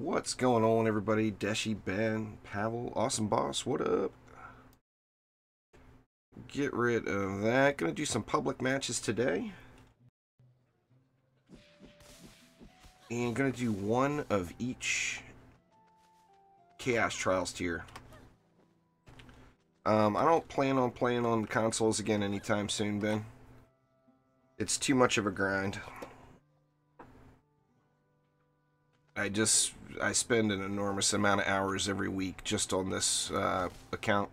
What's going on, everybody? Deshi, Ben, Pavel, Awesome Boss, what up? Get rid of that. Gonna do some public matches today. And gonna do one of each Chaos Trials tier. I don't plan on playing on consoles again anytime soon, Ben. It's too much of a grind. I spend an enormous amount of hours every week just on this account.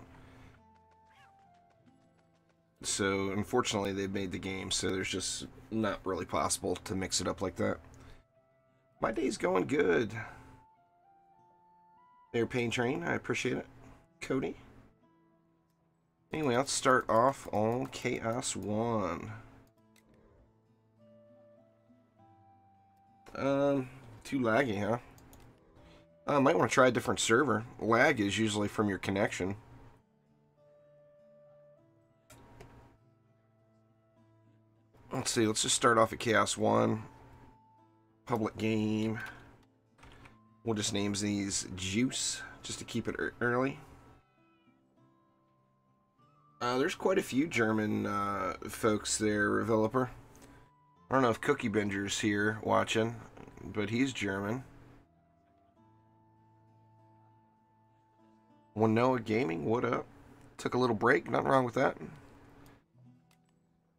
So, unfortunately, they've made the game, so there's just not really possible to mix it up like that. My day's going good. Airplane Train, I appreciate it. Cody. Anyway, let's start off on Chaos 1. Too laggy, huh? I might want to try a different server. Lag is usually from your connection. Let's see, let's just start off at Chaos 1. Public game. We'll just name these Juice, just to keep it early. There's quite a few German folks there, developer. I don't know if Cookie Binger's here watching, but he's German. Wanoa Gaming, what up? Took a little break, nothing wrong with that.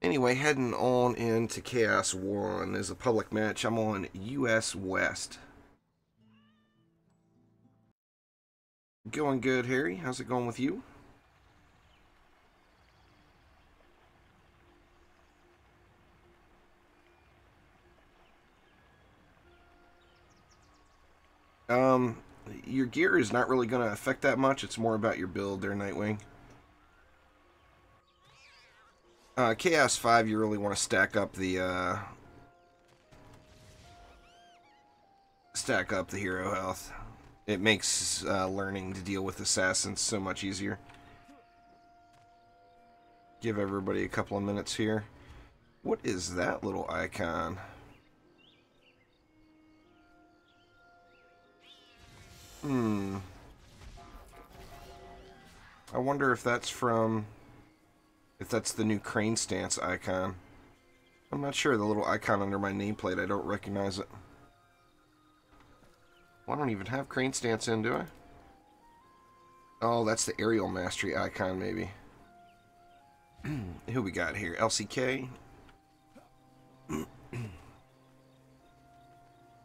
Anyway, heading on into Chaos 1 is a public match. I'm on US West. Going good, Harry. How's it going with you? Your gear is not really going to affect that much. It's more about your build there, Nightwing. Chaos 5, you really want to stack up the hero health. It makes learning to deal with assassins so much easier. Give everybody a couple of minutes here. What is that little icon? I wonder if that's from... if that's the new crane stance icon. I'm not sure. The little icon under my nameplate, I don't recognize it. Well, I don't even have crane stance in, do I? Oh, that's the aerial mastery icon, maybe. Who we got here? LCK.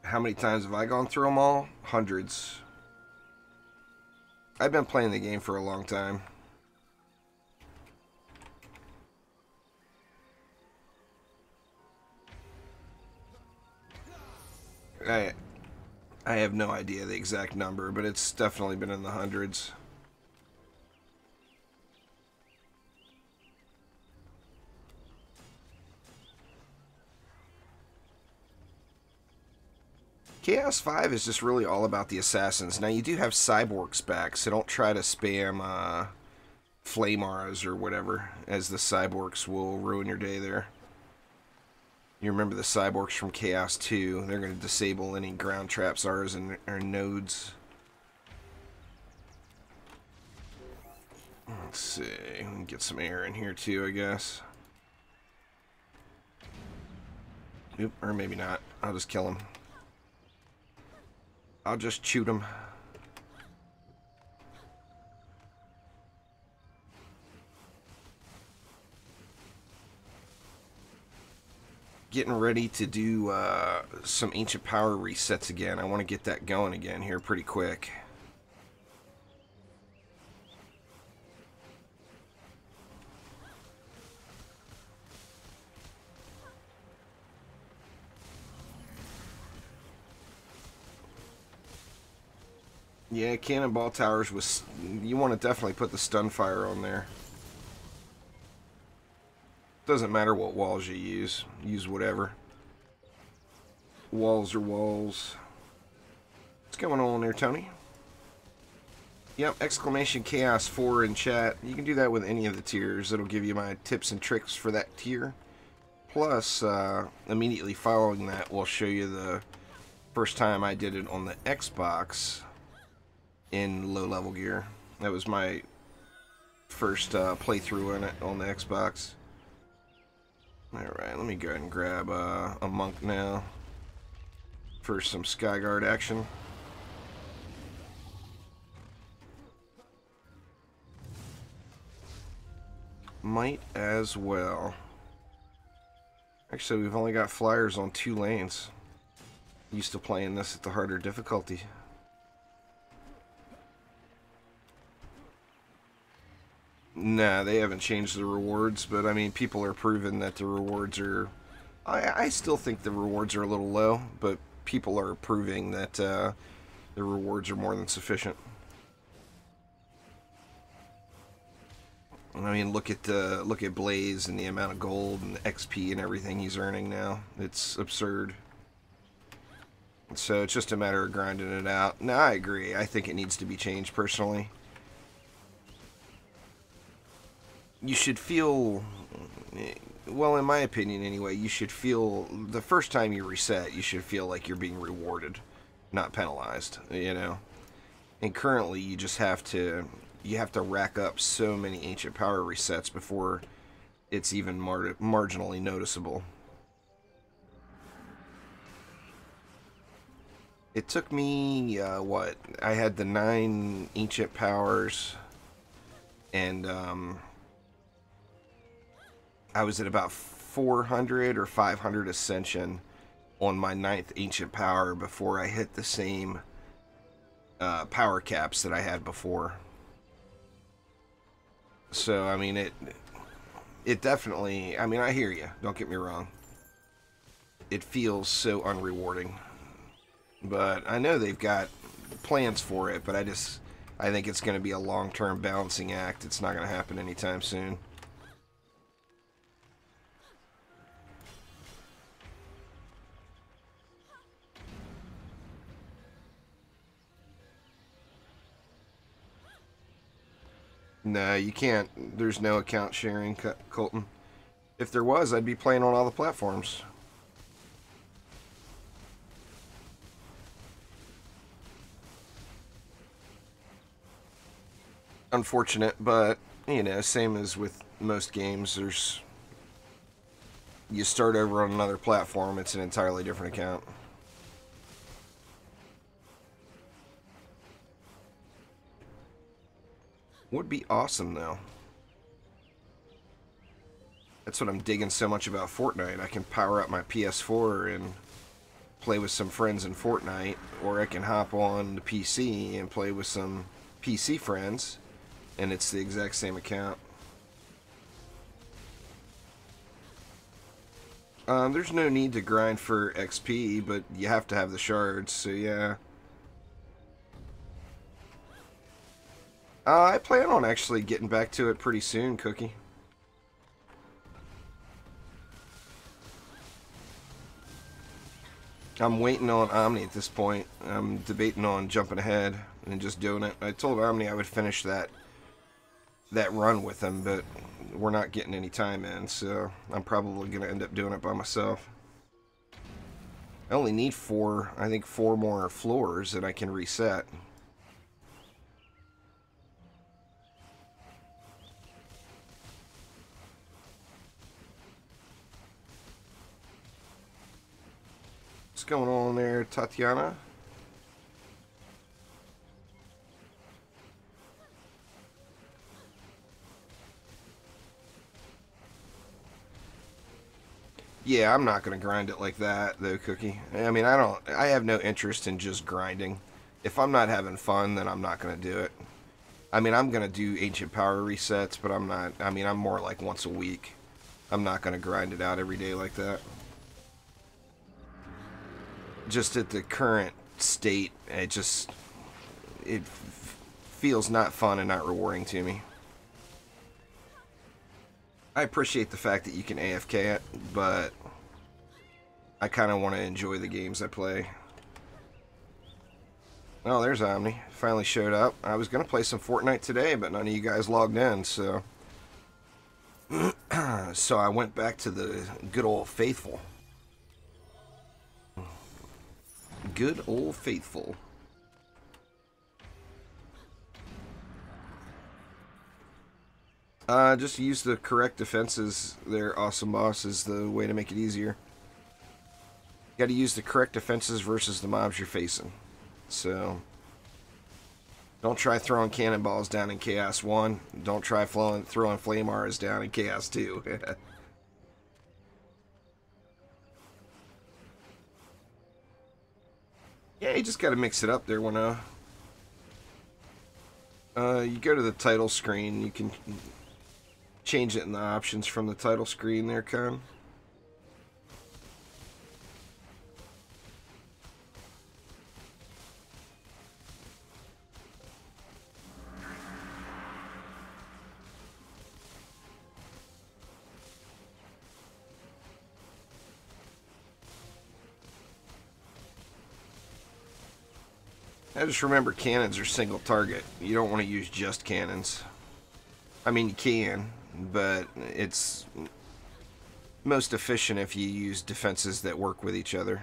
How many times have I gone through them all? Hundreds. I've been playing the game for a long time. I have no idea the exact number, but it's definitely been in the hundreds. Chaos 5 is just really all about the assassins. Now, you do have cyborgs back, so don't try to spam flame auras or whatever, as the cyborgs will ruin your day there. You remember the cyborgs from Chaos 2. They're going to disable any ground traps, auras, and nodes. Let's see. We can get some air in here too, I guess. Oop, or maybe not. I'll just kill him. I'll just shoot him. Getting ready to do some ancient power resets again. I want to get that going again here pretty quick. Yeah, cannonball towers was... you want to definitely put the stun fire on there. Doesn't matter what walls you use. Use whatever. Walls are walls. What's going on there, Tony? Yep, exclamation chaos 4 in chat. You can do that with any of the tiers. It'll give you my tips and tricks for that tier. Plus, immediately following that, we'll show you the First time I did it on the Xbox in low level gear. That was my first playthrough in it on the Xbox. Alright, let me go ahead and grab a monk now for some Skyguard action. Might as well. Actually, we've only got flyers on 2 lanes. Used to playing this at the harder difficulty. Nah, they haven't changed the rewards, but I mean, people are proving that the rewards are... I still think the rewards are a little low, but people are proving that the rewards are more than sufficient. I mean, look at Blaze and the amount of gold and XP and everything he's earning now. It's absurd. So it's just a matter of grinding it out. No, I agree. I think it needs to be changed personally. You should feel, well, in my opinion anyway, you should feel, the first time you reset, you should feel like you're being rewarded, not penalized, you know? And currently, you just have to, rack up so many ancient power resets before it's even marginally noticeable. It took me, what? I had the 9 ancient powers, and, I was at about 400 or 500 ascension on my 9th ancient power before I hit the same power caps that I had before. So, I mean, it definitely, I mean, I hear you, don't get me wrong. It feels so unrewarding. But I know they've got plans for it, but I think it's going to be a long-term balancing act. It's not going to happen anytime soon. No, you can't. There's no account sharing, Colton. If there was, I'd be playing on all the platforms. Unfortunate, but, you know, same as with most games, you start over on another platform, it's an entirely different account. Would be awesome, though. That's what I'm digging so much about Fortnite. I can power up my PS4 and play with some friends in Fortnite, or I can hop on the PC and play with some PC friends, and it's the exact same account. There's no need to grind for XP, but you have to have the shards, so yeah. I plan on actually getting back to it pretty soon, Cookie. I'm waiting on Omni at this point. I'm debating on jumping ahead and just doing it. I told Omni I would finish that run with him, but we're not getting any time in, so I'm probably going to end up doing it by myself. I only need 4 more floors that I can reset. What's going on there, Tatiana? Yeah, I'm not going to grind it like that, though, Cookie. I mean, I have no interest in just grinding. If I'm not having fun, then I'm not going to do it. I mean, I'm going to do ancient power resets, but I'm not, I mean, I'm more like once a week. I'm not going to grind it out every day like that. Just at the current state, it feels not fun and not rewarding to me. I appreciate the fact that you can AFK it, but I kind of want to enjoy the games I play. Oh, there's Omni. Finally showed up. I was going to play some Fortnite today, but none of you guys logged in, so... so I went back to the good old faithful. good old faithful. Just use the correct defenses there, Awesome Boss, is the way to make it easier. You gotta use the correct defenses versus the mobs you're facing. So, don't try throwing cannonballs down in Chaos 1. Don't try throwing flame auras down in Chaos 2. Yeah, you just gotta mix it up there when you go to the title screen. You can change it in the options from the title screen there, Con. I just remember cannons are single target. You don't want to use just cannons. I mean, you can, but it's most efficient if you use defenses that work with each other.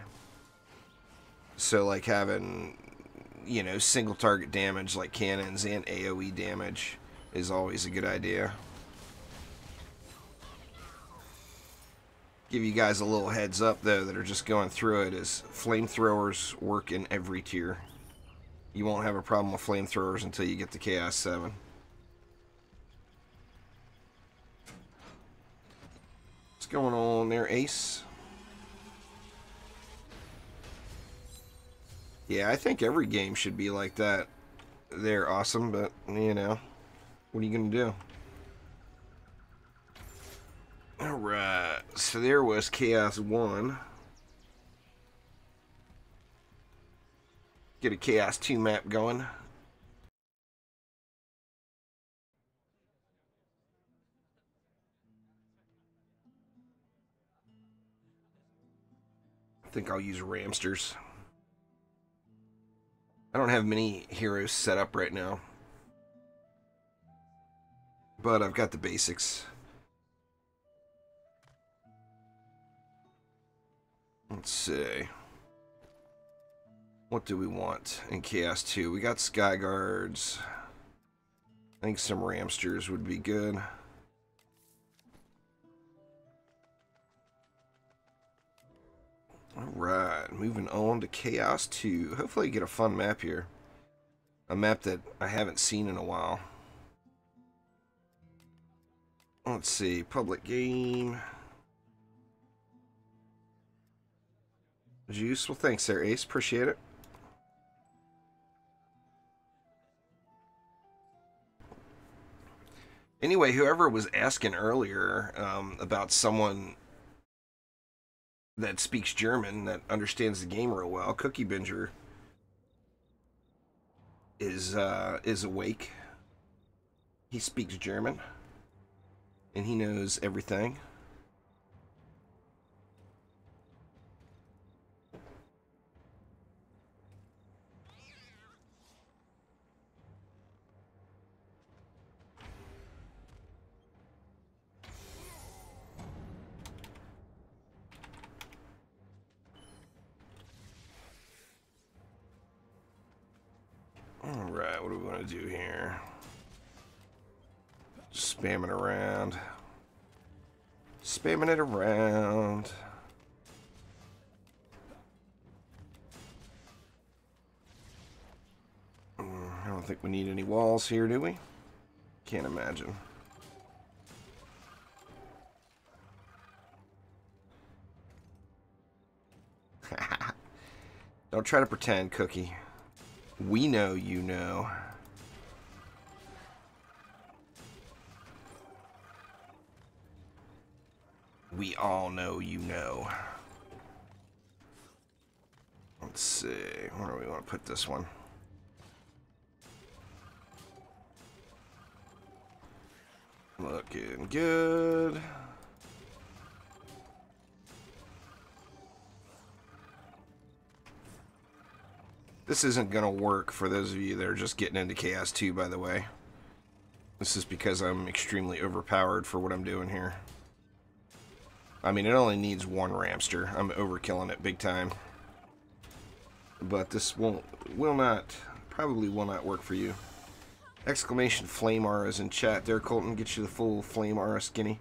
So, like having, you know, single target damage like cannons and AoE damage is always a good idea. Give you guys a little heads up, though, that are just going through it, is flamethrowers work in every tier. You won't have a problem with flamethrowers until you get to Chaos 7. What's going on there, Ace? Yeah, I think every game should be like that. They're awesome, but, you know, what are you going to do? Alright, so there was Chaos 1. Get a Chaos 2 map going. I think I'll use Ramsters. I don't have many heroes set up right now, but I've got the basics. Let's see. What do we want in Chaos 2? We got Sky Guards. I think some Ramsters would be good. Alright, moving on to Chaos 2. Hopefully you get a fun map here. A map that I haven't seen in a while. Let's see, public game. Juice, well thanks there, Ace, appreciate it. Anyway, whoever was asking earlier about someone that speaks German, that understands the game real well, Cookie Binger is awake. He speaks German, and he knows everything. Alright, what do we want to do here? Spamming around. Spamming it around. I don't think we need any walls here, do we? Can't imagine. Don't try to pretend, Cookie. We know you know. We all know you know. Let's see. Where do we want to put this one? Looking good. This isn't going to work for those of you that are just getting into Chaos 2, by the way. This is because I'm extremely overpowered for what I'm doing here. I mean, it only needs one Ramster. I'm overkilling it big time. but this probably will not work for you. Exclamation flame auras in chat there, Colton. Get you the full flame aura skinny.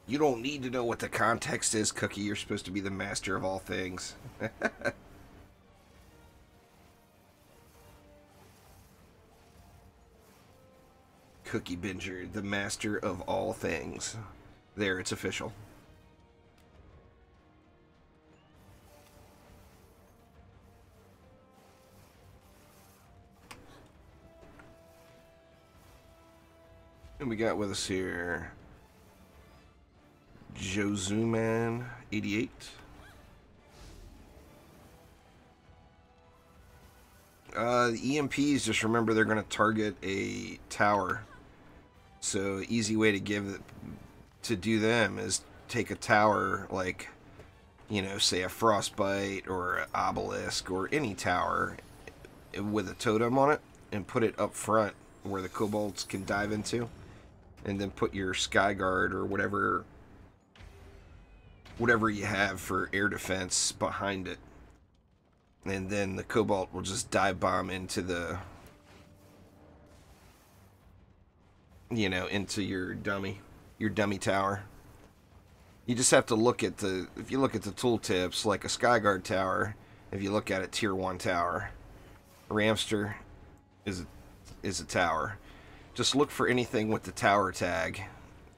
You don't need to know what the context is, Cookie. You're supposed to be the master of all things. Cookie Binger, the master of all things. There, it's official. And we got with us here Jozuman 88. The EMPs, just remember they're going to target a tower. So easy way to do them is take a tower like, you know, say a frostbite or an obelisk or any tower with a totem on it and put it up front where the kobolds can dive into, and then put your sky guard or whatever you have for air defense behind it, and then the kobold will just dive bomb into the, you know, into your dummy tower. You just have to look at if you look at the tooltips, like a Skyguard tower, if you look at it, tier 1 tower. Ramster is a tower. Just look for anything with the tower tag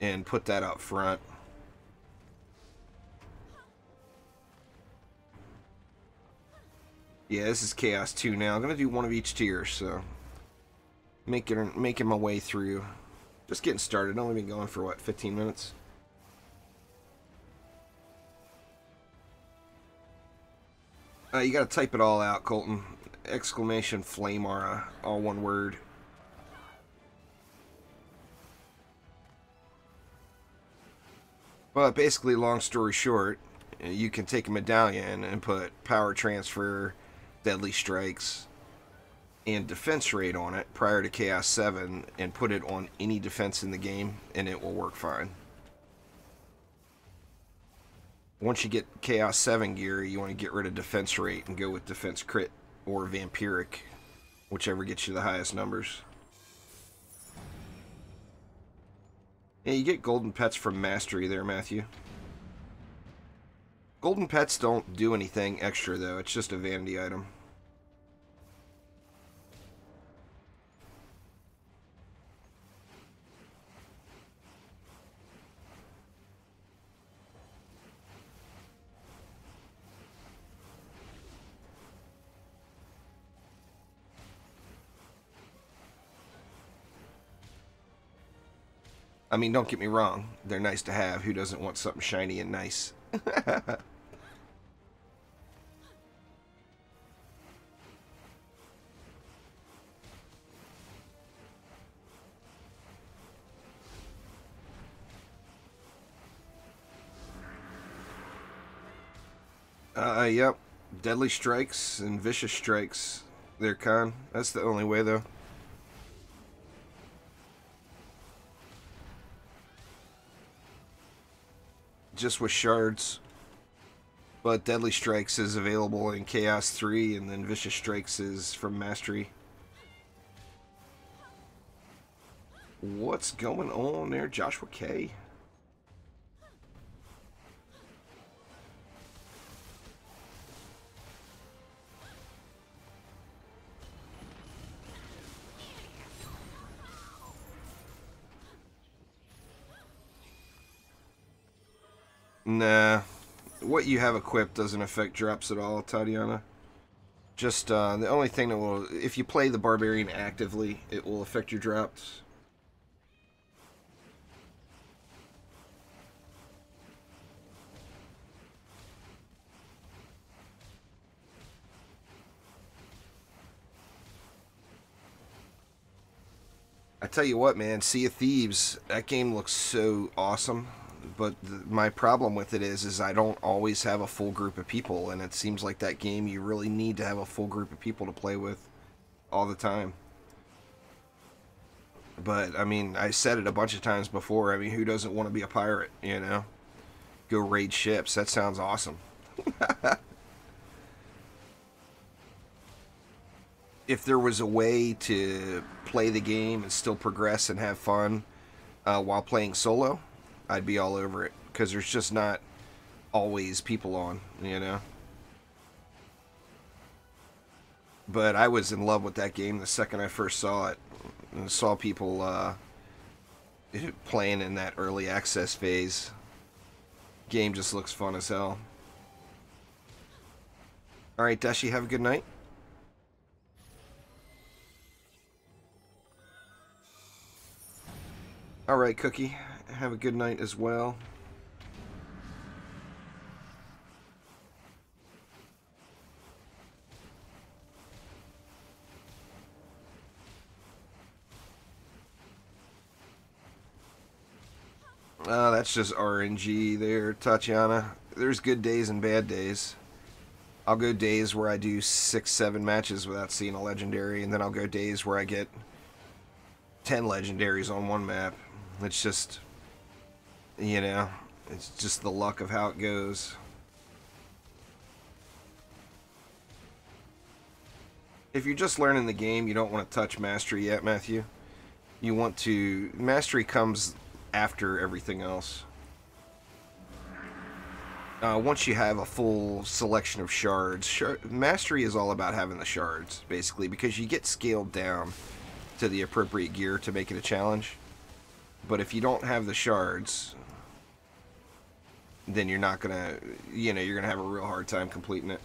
and put that up front. Yeah, this is Chaos 2 now. I'm going to do one of each tier, so making my way through. Just getting started. Only been going for, what, 15 minutes? You got to type it all out, Colton. Exclamation flame aura, all one word. But basically, long story short, you can take a medallion and put power transfer, deadly strikes, and defense rate on it prior to Chaos 7 and put it on any defense in the game, and it will work fine. Once you get Chaos 7 gear, you want to get rid of defense rate and go with defense crit or vampiric, whichever gets you the highest numbers. Yeah, you get golden pets from mastery there, Matthew. Golden pets don't do anything extra though, it's just a vanity item. I mean, don't get me wrong. They're nice to have. Who doesn't want something shiny and nice? Yep. Deadly strikes and vicious strikes. They're con. That's the only way, though. Just with shards. But Deadly Strikes is available in Chaos 3, and then Vicious Strikes is from Mastery. What's going on there, Joshua K? Nah. What you have equipped doesn't affect drops at all, Tatiana. Just the only thing that will, if you play the Barbarian actively, it will affect your drops. I tell you what, man, Sea of Thieves, that game looks so awesome. But my problem with it is I don't always have a full group of people, and it seems like that game you really need to have a full group of people to play with all the time. But, I mean, I said it a bunch of times before. I mean, who doesn't want to be a pirate, you know? Go raid ships. That sounds awesome. If there was a way to play the game and still progress and have fun while playing solo, I'd be all over it. Because there's just not always people on, you know? But I was in love with that game the second I first saw it. And saw people playing in that early access phase. Game just looks fun as hell. Alright, Dashi, have a good night. Alright, Cookie, have a good night as well. That's just RNG there, Tatiana. There's good days and bad days. I'll go days where I do 6-7 matches without seeing a legendary, and then I'll go days where I get 10 legendaries on one map. It's just, you know, it's just the luck of how it goes. If you're just learning the game, you don't want to touch Mastery yet, Matthew. You want to... Mastery comes after everything else. Once you have a full selection of shards, Mastery is all about having the shards, basically, because you get scaled down to the appropriate gear to make it a challenge. But if you don't have the shards, then you're not gonna, you know, you're gonna have a real hard time completing it.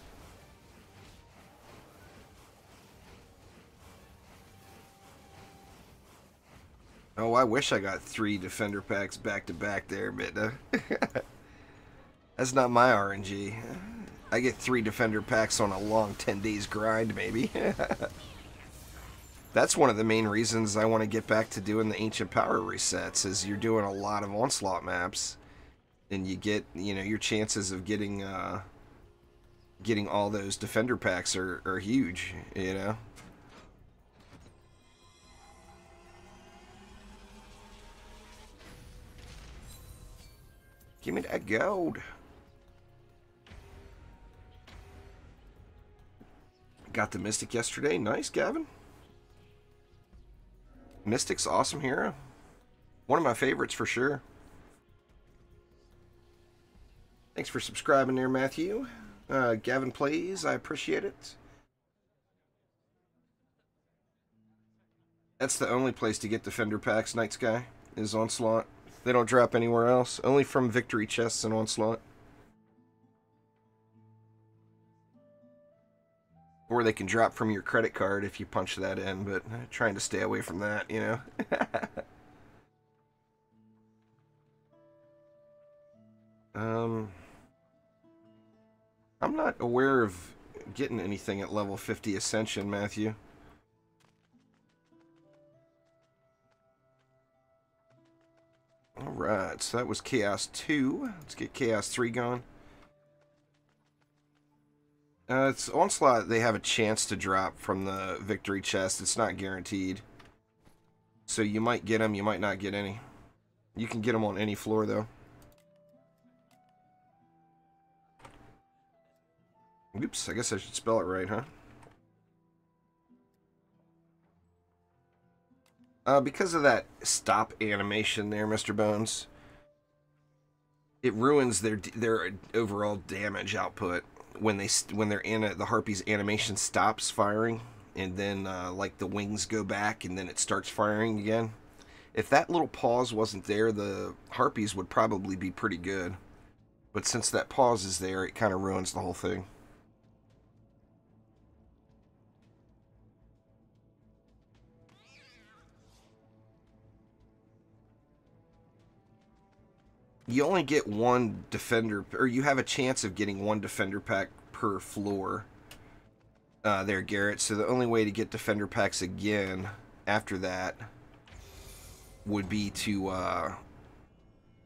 Oh, I wish I got 3 defender packs back to back there, but that's not my RNG. I get 3 defender packs on a long 10 days grind, maybe. That's one of the main reasons I want to get back to doing the Ancient Power resets, is you're doing a lot of onslaught maps, and you get, you know, your chances of getting getting all those defender packs are huge, you know. Give me that gold. Got the Mystic yesterday. Nice, Gavin. Mystic's awesome hero. One of my favorites for sure. Thanks for subscribing there, Matthew. Gavin Plays, I appreciate it. That's the only place to get defender packs, Night Sky, is Onslaught. They don't drop anywhere else. Only from victory chests and Onslaught. Or they can drop from your credit card if you punch that in, but I'm trying to stay away from that, you know. I'm not aware of getting anything at level 50 Ascension, Matthew. Alright, so that was Chaos 2. Let's get Chaos 3 going. It's Onslaught, they have a chance to drop from the victory chest. It's not guaranteed. So you might get them, you might not get any. You can get them on any floor, though. Oops, I guess I should spell it right, huh? Because of that stop animation there, Mr. Bones, it ruins their overall damage output when they're in the Harpy's animation stops firing, and then like the wings go back and then it starts firing again. If that little pause wasn't there, the Harpies would probably be pretty good. But since that pause is there, it kind of ruins the whole thing. You only get one defender, or you have a chance of getting one defender pack per floor there, Garrett. So the only way to get defender packs again after that would be to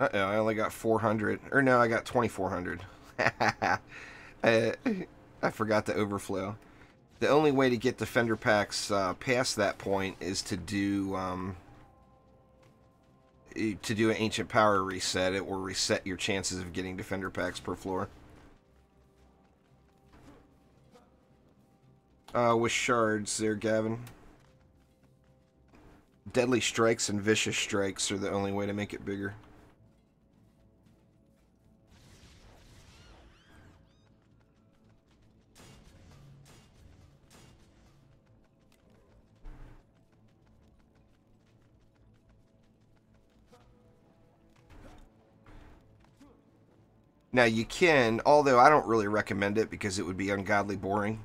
Uh-oh, I only got 400. Or no, I got 2,400. I, I forgot the overflow. The only way to get defender packs past that point is to do an ancient power reset. It will reset your chances of getting defender packs per floor. With shards there, Gavin. Deadly strikes and vicious strikes are the only way to make it bigger. Now you can, although I don't really recommend it because it would be ungodly boring,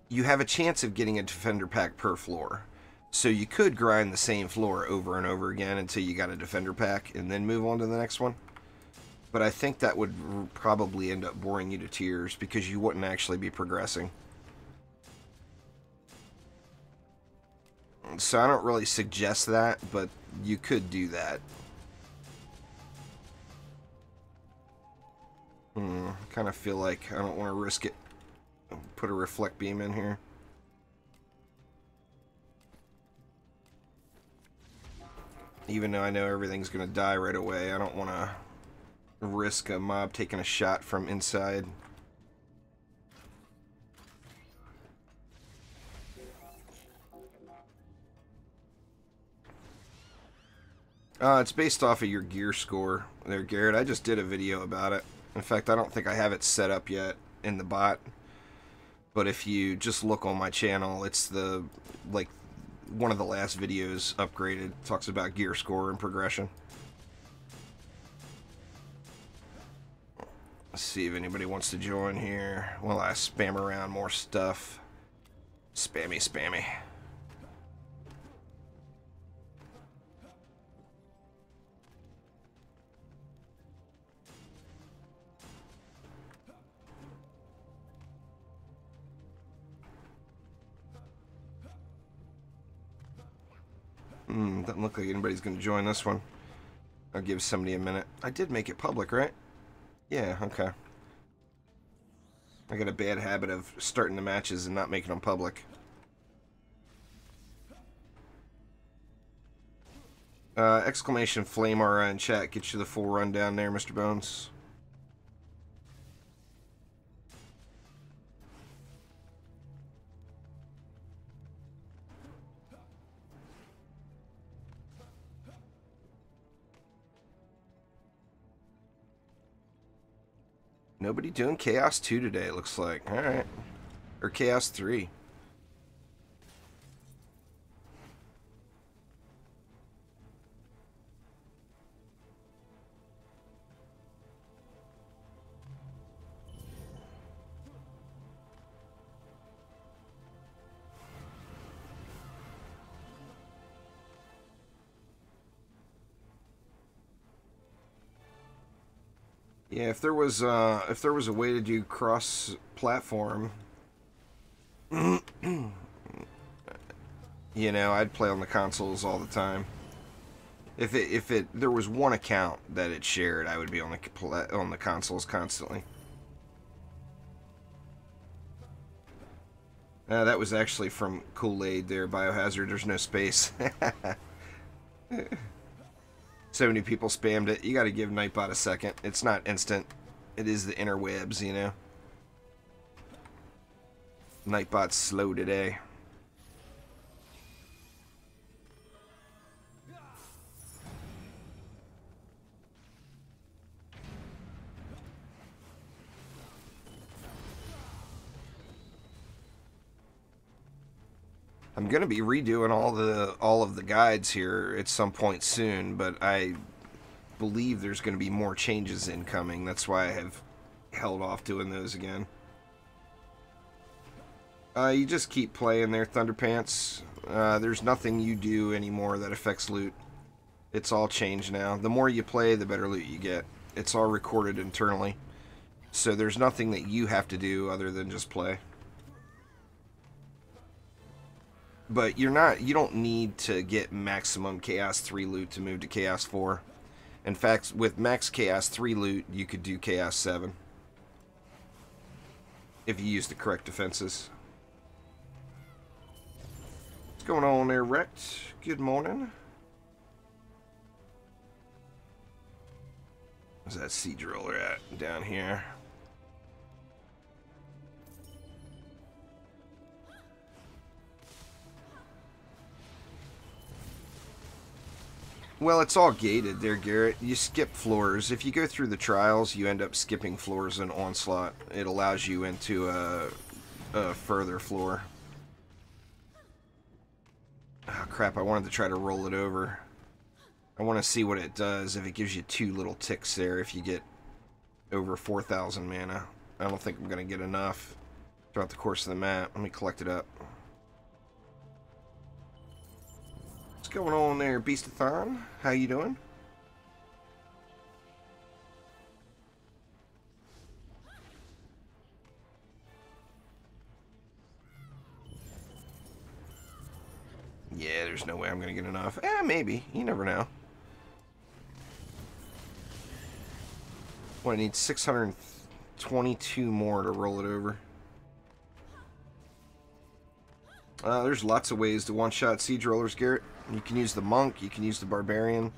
you have a chance of getting a defender pack per floor. So you could grind the same floor over and over again until you got a defender pack and then move on to the next one. But I think that would probably end up boring you to tears because you wouldn't actually be progressing. So I don't really suggest that, but you could do that. Kind of feel like I don't want to risk it. Put a reflect beam in here. Even though I know everything's going to die right away, I don't want to risk a mob taking a shot from inside. It's based off of your gear score there, Garrett. I just did a video about it. In fact, I don't think I have it set up yet in the bot. But if you just look on my channel, it's the, like, one of the last videos upgraded. It talks about gear score and progression. Let's see if anybody wants to join here while I spam around more stuff. Spammy, spammy. Doesn't look like anybody's going to join this one. I'll give somebody a minute. I did make it public, right? Yeah, okay. I got a bad habit of starting the matches and not making them public. Exclamation flame aura in chat. Get you the full rundown there, Mr. Bones. Nobody doing Chaos 2 today, it looks like. Alright. Or Chaos 3. Yeah, if there was a way to do cross-platform, you know, I'd play on the consoles all the time. If there was one account that it shared, I would be on the consoles constantly. That was actually from Kool-Aid there, Biohazard. There's no space. So many people spammed it. You got to give Nightbot a second. It's not instant. It is the interwebs, you know. Nightbot's slow today. I'm gonna be redoing all of the guides here at some point soon, but I believe there's gonna be more changes incoming. That's why I have held off doing those again. You just keep playing there, Thunderpants. There's nothing you do anymore that affects loot. It's all changed now. The more you play, the better loot you get. It's all recorded internally. So there's nothing that you have to do other than just play. But you don't need to get maximum Chaos 3 loot to move to Chaos 4. In fact, with max Chaos 3 loot, you could do Chaos 7. If you use the correct defenses. What's going on there, Rect? Good morning. Where's that sea driller at? Down here. Well, it's all gated there, Garrett. You skip floors. If you go through the trials, you end up skipping floors in Onslaught. It allows you into a further floor. Oh, crap, I wanted to try to roll it over. I want to see what it does if it gives you 2 little ticks there if you get over 4,000 mana. I don't think I'm going to get enough throughout the course of the map. Let me collect it up. What's going on there, Beastathon? How you doing? Yeah, there's no way I'm going to get enough. Maybe. You never know. Well, I need 622 more to roll it over. There's lots of ways to one-shot siege rollers, Garrett. You can use the monk, you can use the barbarian, you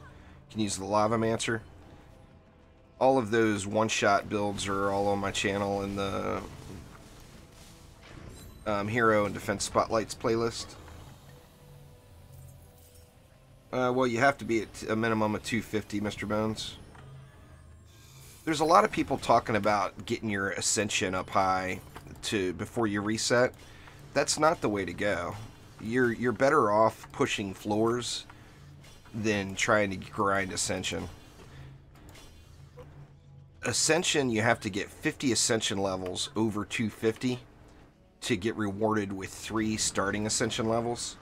can use the lavamancer. All of those one-shot builds are all on my channel in the Hero and Defense Spotlights playlist. Well, you have to be at a minimum of 250, Mr. Bones. There's a lot of people talking about getting your ascension up high before you reset. That's not the way to go. You're better off pushing floors than trying to grind ascension. Ascension, you have to get 50 ascension levels over 250 to get rewarded with 3 starting ascension levels.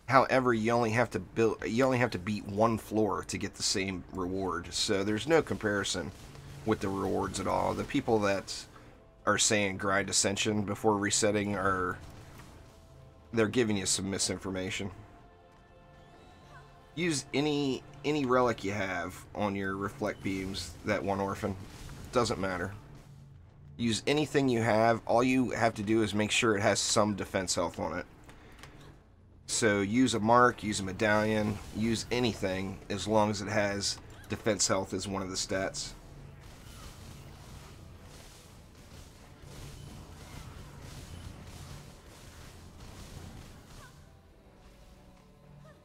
However, you only have to beat 1 floor to get the same reward. So there's no comparison with the rewards at all. The people that are saying grind ascension before resetting they're giving you some misinformation. Use any relic you have on your reflect beams, that 1 orphan. Doesn't matter. Use anything you have. All you have to do is make sure it has some defense health on it. So use a mark, use a medallion, use anything as long as it has defense health as one of the stats.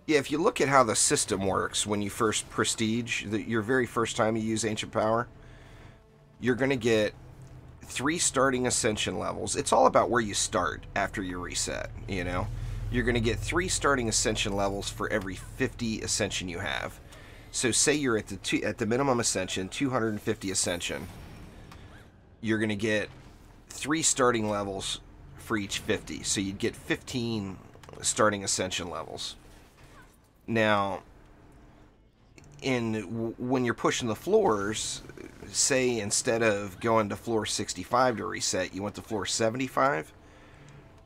Yeah, if you look at how the system works when you first prestige, your very first time you use Ancient Power, you're going to get 3 starting ascension levels. It's all about where you start after you reset, you know? You're going to get 3 starting ascension levels for every 50 ascension you have. So say you're at the minimum ascension, 250 ascension. You're going to get 3 starting levels for each 50. So you'd get 15 starting ascension levels. Now, when you're pushing the floors, say instead of going to floor 65 to reset, you went to floor 75,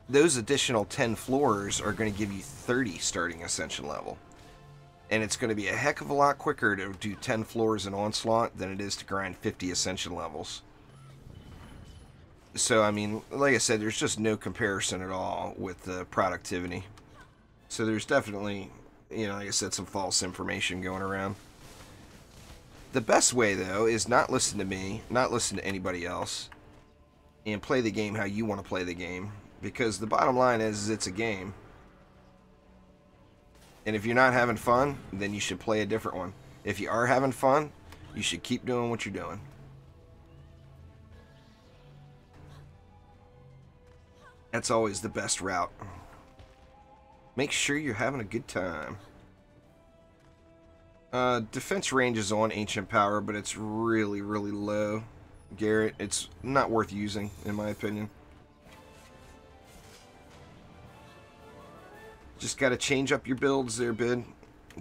those additional 10 floors are going to give you 30 starting ascension level. And it's going to be a heck of a lot quicker to do 10 floors in Onslaught than it is to grind 50 ascension levels. So, I mean, like I said, there's just no comparison at all with the productivity. So there's definitely, you know, like I said, some false information going around. The best way, though, is not listen to me, not listen to anybody else, and play the game how you want to play the game. Because the bottom line is it's a game. And if you're not having fun, then you should play a different one. If you are having fun, you should keep doing what you're doing. That's always the best route. Make sure you're having a good time. Defense range is on Ancient Power, but it's really, really low, Garrett. It's not worth using, in my opinion. Just got to change up your builds there, bid.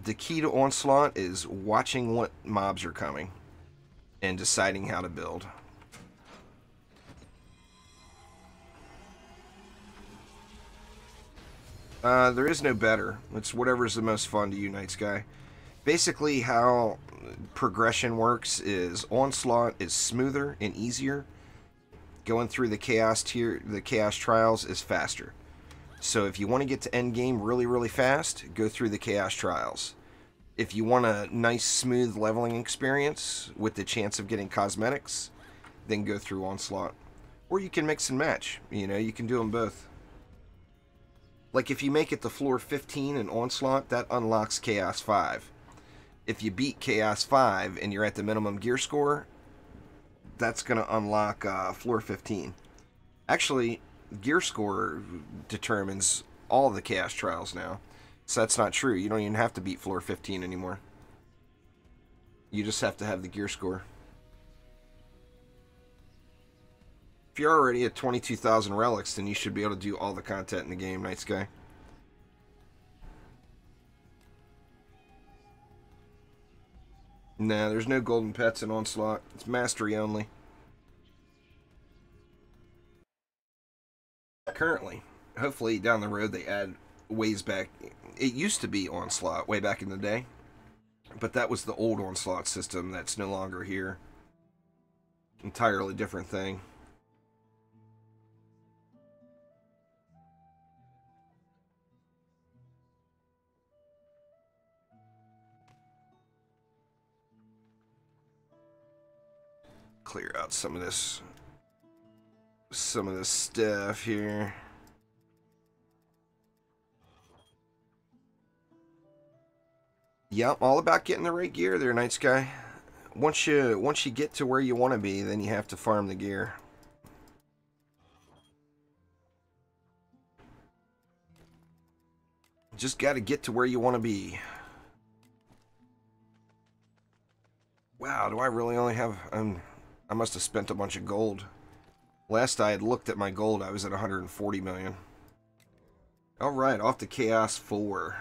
The key to Onslaught is watching what mobs are coming and deciding how to build. There is no better. It's whatever's the most fun to you, Night Sky. Basically, how progression works is onslaught is smoother and easier. Going through the chaos tier, the chaos trials is faster. So if you want to get to endgame really, really fast, go through the chaos trials. If you want a nice, smooth leveling experience with the chance of getting cosmetics, then go through onslaught. Or you can mix and match. You know, you can do them both. Like if you make it to floor 15 in onslaught, that unlocks chaos 5. If you beat chaos 5 and you're at the minimum gear score, that's going to unlock floor 15. Actually, gear score determines all the chaos trials now. So that's not true. You don't even have to beat floor 15 anymore. You just have to have the gear score. If you're already at 22,000 relics, then you should be able to do all the content in the game, Night Sky. Nah, there's no golden pets in Onslaught. It's mastery only. Currently. Hopefully down the road they add ways back. It used to be Onslaught way back in the day. But that was the old Onslaught system that's no longer here. Entirely different thing. Clear out some of this stuff here. Yep, all about getting the right gear there, Night Sky. Once you get to where you want to be, then you have to farm the gear. Just got to get to where you want to be. Wow, do I really only have... I must have spent a bunch of gold. Last I had looked at my gold, I was at 140 million. Alright, off to Chaos 4.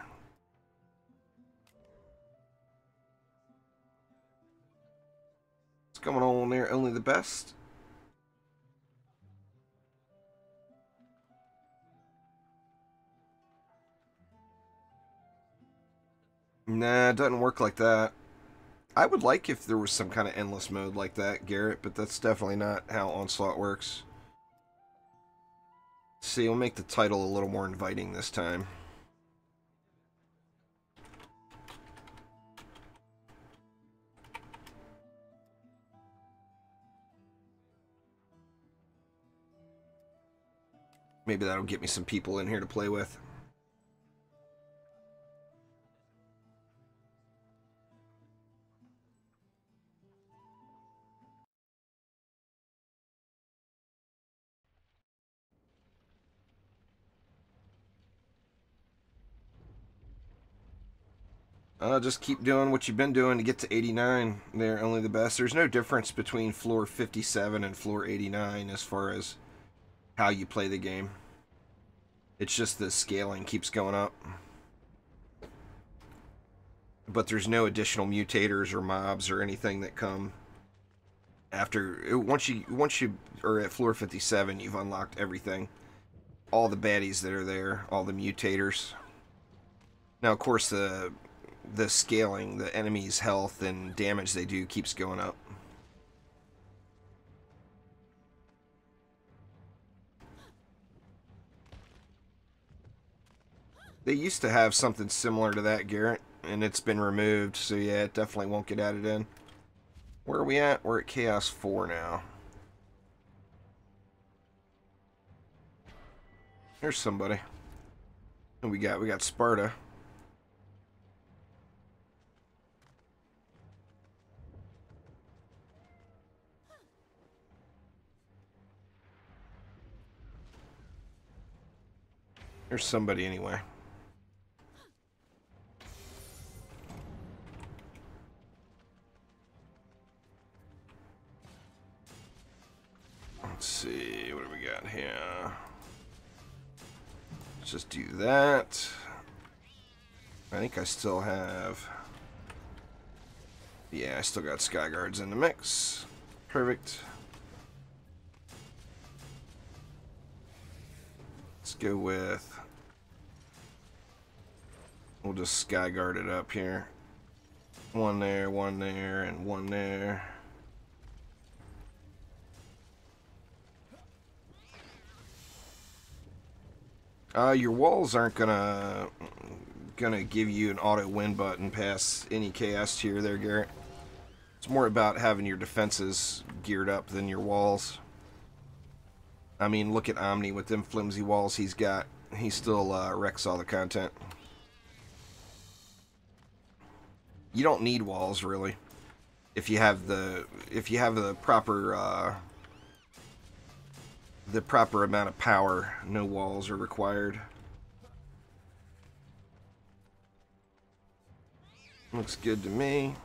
What's going on there? Only the best? Nah, it doesn't work like that. I would like if there was some kind of endless mode like that, Garrett, but that's definitely not how Onslaught works. See, we'll make the title a little more inviting this time. Maybe that'll get me some people in here to play with. Just keep doing what you've been doing to get to 89. They're only the best. There's no difference between floor 57 and floor 89 as far as how you play the game. It's just the scaling keeps going up. But there's no additional mutators or mobs or anything that come after. Once you are at floor 57, you've unlocked everything. All the baddies that are there, all the mutators. Now, of course, the scaling, the enemy's health and damage they do keeps going up. They used to have something similar to that, Garrett, and it's been removed, so yeah, it definitely won't get added in. Where are we at? We're at Chaos 4 now. There's somebody. And we got Sparta. There's somebody anyway. Let's see, what do we got here? Let's just do that. I think I still have... Yeah, I still got Sky Guards in the mix. Perfect. Let's go with... We'll just Sky Guard it up here. One there, and one there. Your walls aren't gonna give you an auto win button past any chaos tier there, Garrett. It's more about having your defenses geared up than your walls. I mean, look at Omni with them flimsy walls he's got. He still wrecks all the content. You don't need walls really, if you have the proper amount of power. No walls are required. Looks good to me.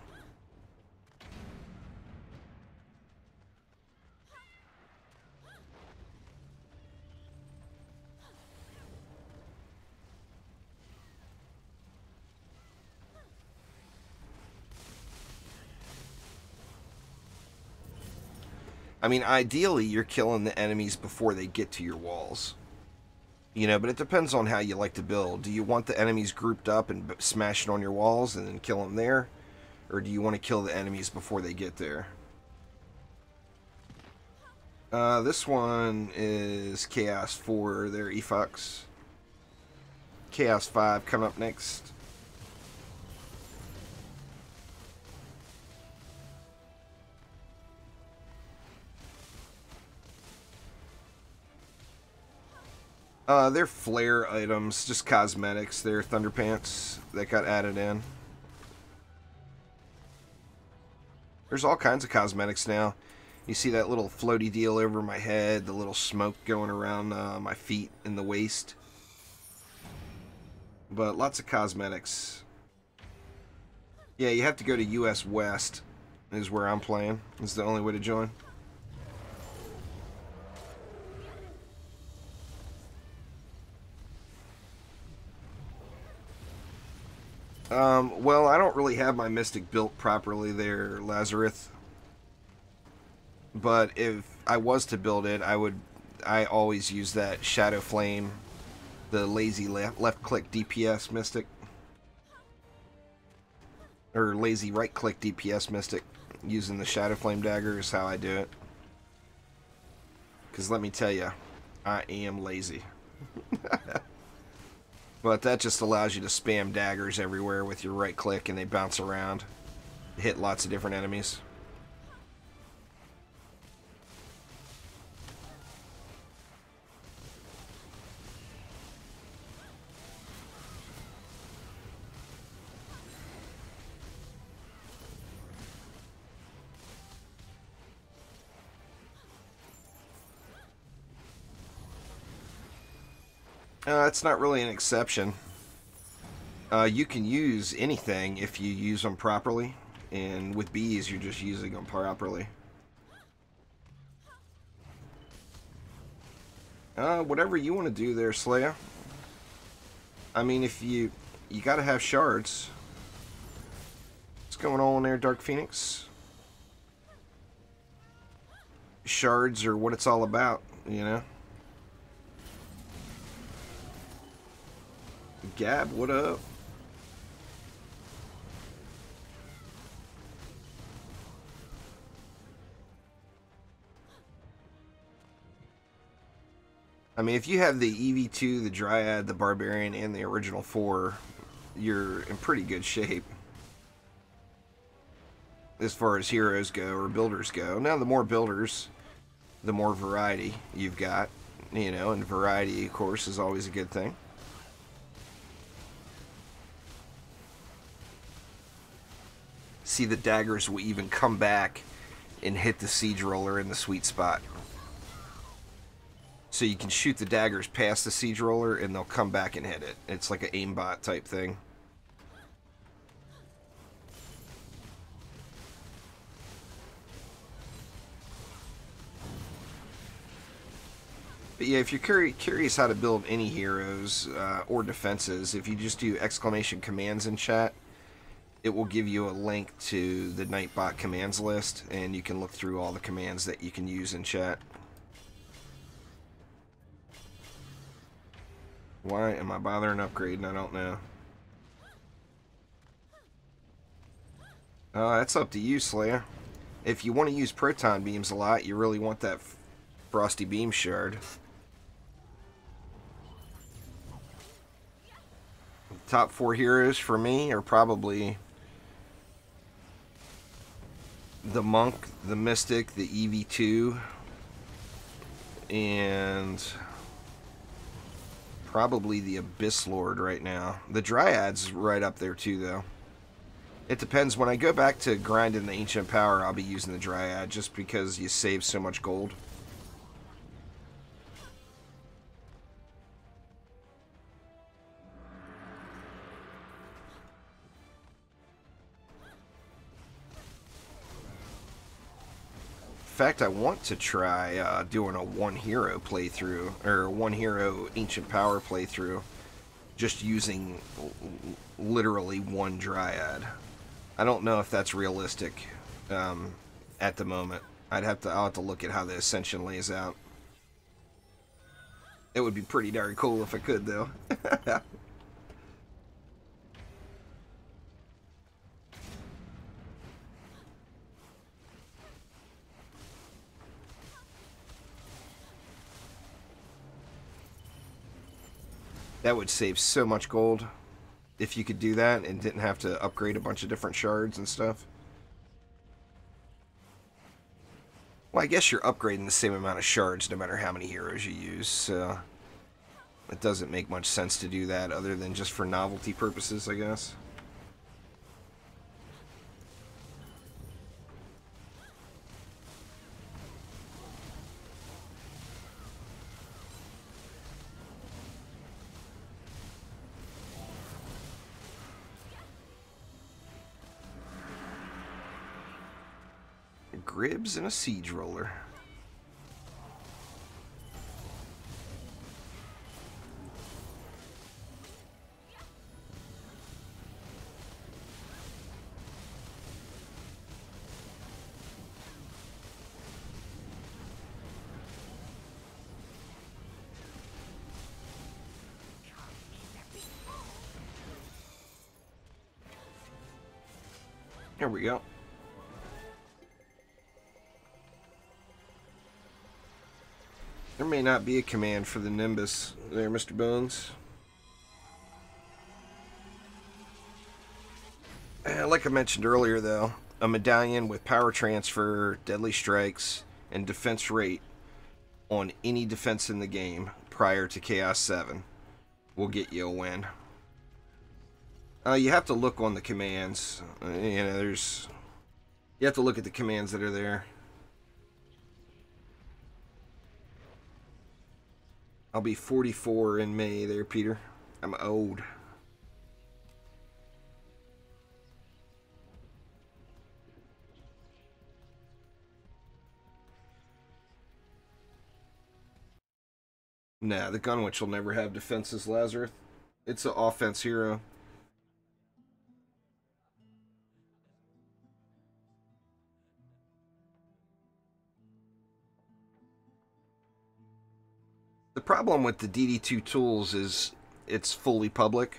I mean, ideally, you're killing the enemies before they get to your walls. You know, but it depends on how you like to build. Do you want the enemies grouped up and smashing on your walls and then kill them there? Or do you want to kill the enemies before they get there? This one is Chaos 4 there, Efox. Chaos 5 coming up next. They're flare items, just cosmetics. They're Thunder Pants that got added in. There's all kinds of cosmetics now. You see that little floaty deal over my head, the little smoke going around my feet and the waist. But lots of cosmetics. Yeah, you have to go to US West is where I'm playing. It's the only way to join. Well, I don't really have my Mystic built properly there, Lazarus. But if I was to build it, I always use that Shadow Flame, the lazy left click DPS Mystic. Or lazy right click DPS Mystic. Using the Shadow Flame dagger is how I do it. Because let me tell you, I am lazy. But that just allows you to spam daggers everywhere with your right click and they bounce around. Hit lots of different enemies. It's not really an exception. You can use anything if you use them properly, and with bees you're just using them properly. Whatever you want to do there, Slayer. I mean, if you gotta have shards. What's going on there, Dark Phoenix? Shards are what it's all about, you know? Gab, what up? I mean, if you have the EV2, the Dryad, the Barbarian, and the original 4, you're in pretty good shape. As far as heroes go, or builders go. Now, the more builders, the more variety you've got. You know, and variety, of course, is always a good thing. See, the daggers will even come back and hit the siege roller in the sweet spot. So you can shoot the daggers past the siege roller and they'll come back and hit it. It's like an aimbot type thing. But yeah, if you're curious how to build any heroes or defenses, if you just do exclamation commands in chat, it will give you a link to the Nightbot commands list, and you can look through all the commands that you can use in chat. Why am I bothering upgrading? I don't know. That's up to you, Slayer. If you want to use proton beams a lot, you really want that frosty beam shard. Top 4 heroes for me are probably the Monk, the Mystic, the EV2, and probably the Abyss Lord right now. The Dryad's right up there too, though. It depends. When I go back to grinding the Ancient Power, I'll be using the Dryad just because you save so much gold. In fact, I want to try doing a one hero playthrough, or one hero Ancient Power playthrough, just using literally one Dryad. I don't know if that's realistic at the moment. I'll have to look at how the Ascension lays out. It would be pretty darn cool if I could, though. That would save so much gold if you could do that and didn't have to upgrade a bunch of different shards and stuff. Well, I guess you're upgrading the same amount of shards no matter how many heroes you use, so it doesn't make much sense to do that other than just for novelty purposes, I guess. Gribs and a siege roller. Here we go. There may not be a command for the Nimbus there, Mr. Bones. Like I mentioned earlier, though, a medallion with power transfer, deadly strikes, and defense rate on any defense in the game prior to Chaos 7 will get you a win. You have to look on the commands. You have to look at the commands that are there. I'll be 44 in May there, Peter. I'm old. Nah, the Gunwitch will never have defenses, Lazarus. It's an offense hero. The problem with the DD2 tools is it's fully public.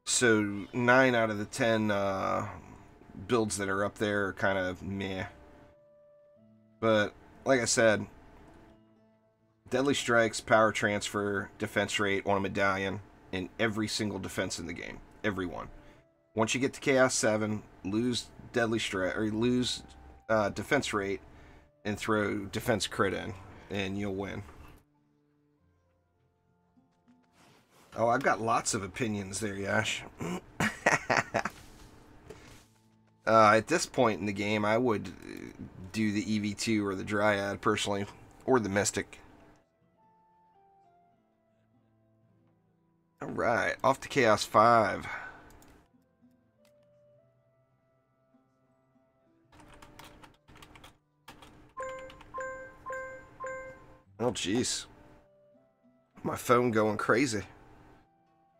So 9 out of the 10 builds that are up there are kind of meh. But like I said, deadly strikes, power transfer, defense rate on a medallion in every single defense in the game. Every one. Once you get to Chaos 7, lose deadly strike or lose defense rate and throw defense crit in, and you'll win. Oh, I've got lots of opinions there, Yash. At this point in the game, I would do the EV2 or the Dryad, personally. Or the Mystic. Alright, off to Chaos 5. Oh, jeez. My phone going crazy.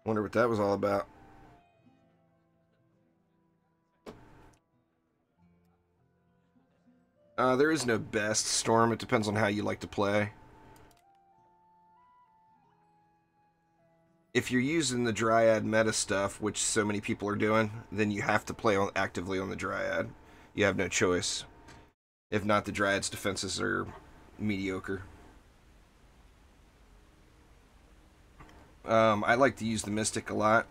Wonder what that was all about. There is no best Storm. It depends on how you like to play. if you're using the Dryad meta stuff, which so many people are doing, then you have to play actively on the Dryad. You have no choice. If not, the Dryad's defenses are mediocre. I like to use the Mystic a lot.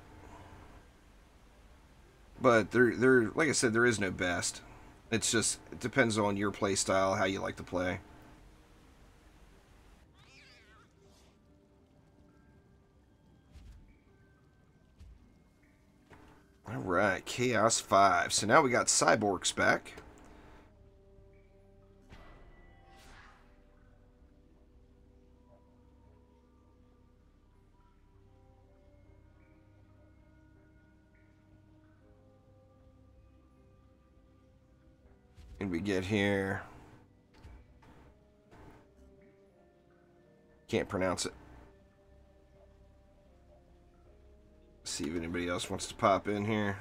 But there, like I said, there is no best. It depends on your play style, how you like to play. Alright, Chaos 5. So now we got Cyborgs back. And we get here. Can't pronounce it. See if anybody else wants to pop in here.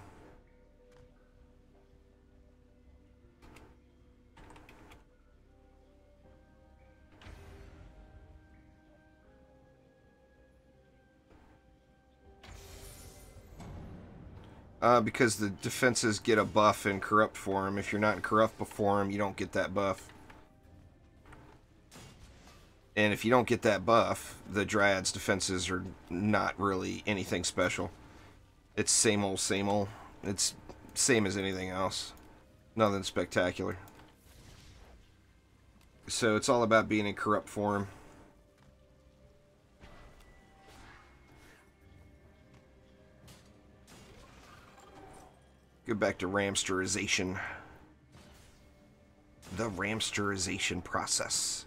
Because the defenses get a buff in corrupt form. If you're not in corrupt form, you don't get that buff. And if you don't get that buff, the Dryad's defenses are not really anything special. It's same old, same old. It's same as anything else. Nothing spectacular. So it's all about being in corrupt form. Go back to ramsterization. The ramsterization process.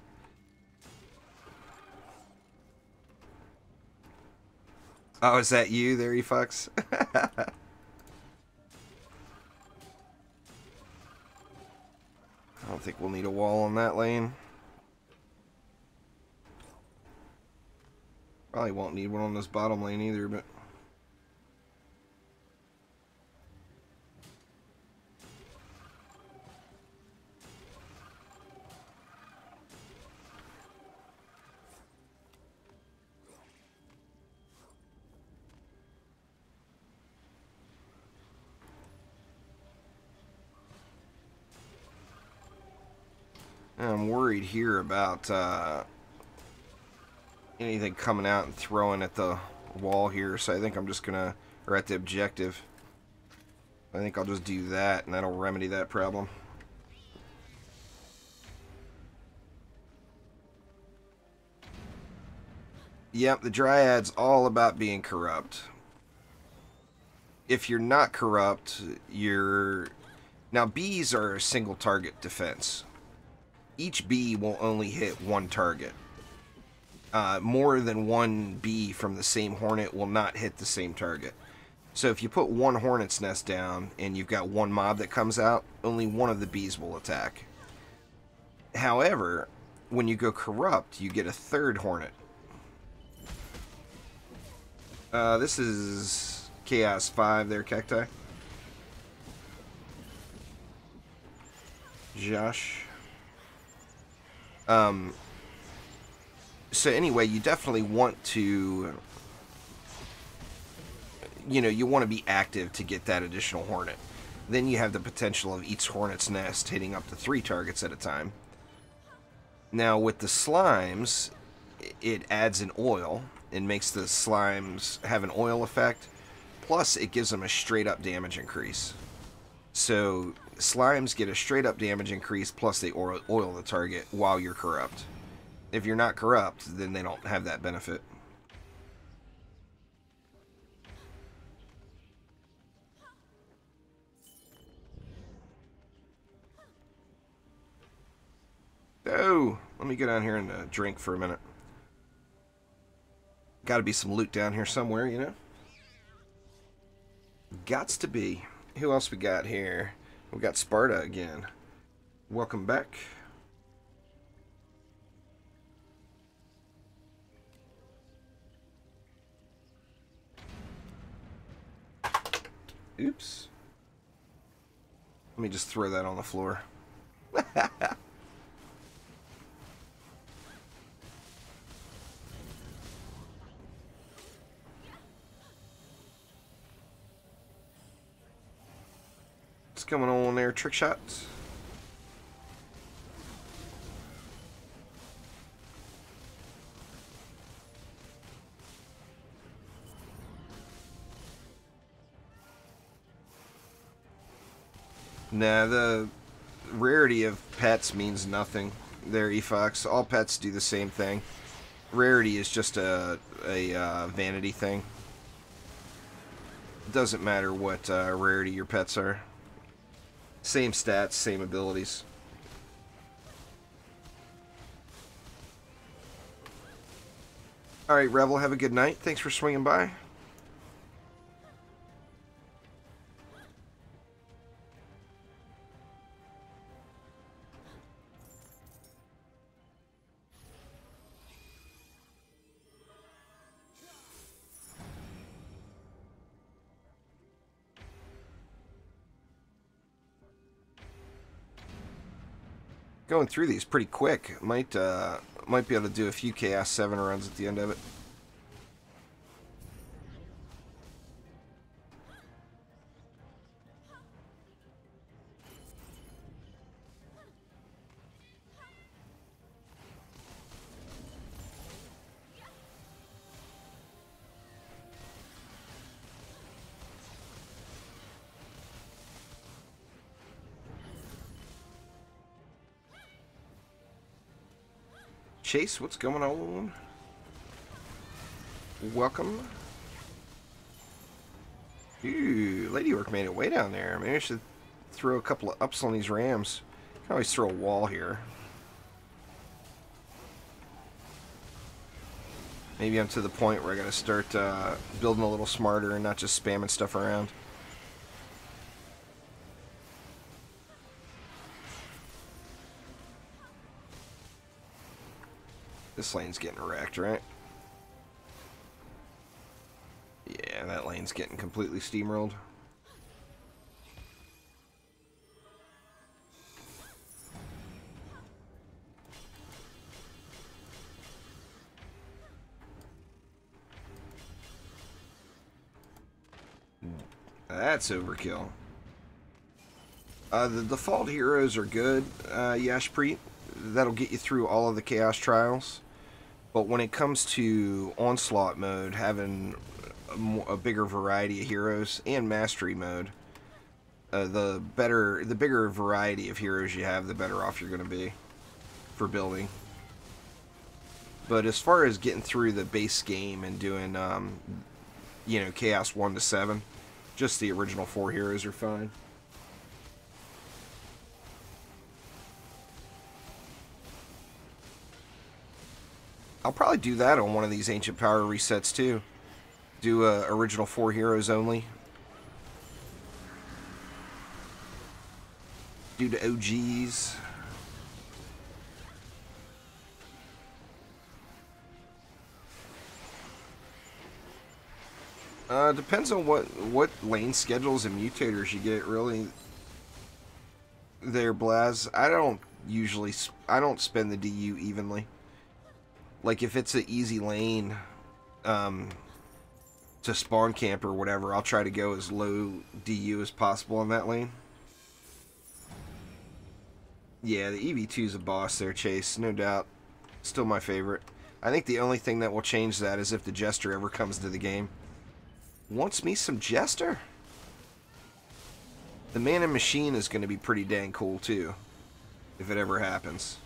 Oh, is that you there, you fucks? I don't think we'll need a wall on that lane. Probably won't need one on this bottom lane either, but... I'm worried here about anything coming out and throwing at the wall here, so I think I'm just gonna, or at the objective. I think I'll just do that, and that'll remedy that problem. Yep, the Dryad's all about being corrupt. If you're not corrupt, you're... Now, bees are a single target defense. Each bee will only hit one target. More than one bee from the same hornet will not hit the same target. So if you put one hornet's nest down and you've got one mob that comes out, only one of the bees will attack. However, when you go corrupt, you get a third hornet. This is Chaos 5 there, Cacti. Josh. So anyway, you definitely want to, you want to be active to get that additional hornet. Then you have the potential of each hornet's nest hitting up to 3 targets at a time. Now with the slimes, it adds an oil and makes the slimes have an oil effect. Plus, it gives them a straight up damage increase. So slimes get a straight up damage increase, plus they oil the target while you're corrupt. If you're not corrupt, then they don't have that benefit. Oh, let me go down here and drink for a minute. Got to be some loot down here somewhere, you know? Gots to be. Who else we got here? We got Sparta again. Welcome back. Oops. Let me just throw that on the floor. What's going on there, trick shot? Nah, the rarity of pets means nothing. There, Efox. All pets do the same thing. Rarity is just a vanity thing. It doesn't matter what rarity your pets are. Same stats, same abilities. Alright, Revel, have a good night. Thanks for swinging by. Going through these pretty quick. Might be able to do a few Chaos 7 runs at the end of it. Chase, what's going on? Welcome. Ooh, Ladywork made it way down there. Maybe I should throw a couple of ups on these rams. I can always throw a wall here. Maybe I'm to the point where I gotta start building a little smarter and not just spamming stuff around. This lane's getting wrecked, right? Yeah, that lane's getting completely steamrolled. That's overkill. The default heroes are good, Yashpreet. That'll get you through all of the Chaos Trials. But when it comes to onslaught mode, having a bigger variety of heroes, and mastery mode, the bigger variety of heroes you have, the better off you're going to be for building. But as far as getting through the base game and doing, you know, Chaos 1 to 7, just the original 4 heroes are fine. I'll probably do that on one of these Ancient Power resets too. Do original 4 heroes only. Do the OGs. Depends on what lane schedules and mutators you get, really. There, Blaz. I don't spend the DU evenly. Like, if it's an easy lane to spawn camp or whatever, I'll try to go as low DU as possible on that lane. Yeah, the EV2 is a boss there, Chase, no doubt. Still my favorite. I think the only thing that will change that is if the Jester ever comes to the game. Wants me some Jester? The Man and Machine is going to be pretty dang cool, too. If it ever happens.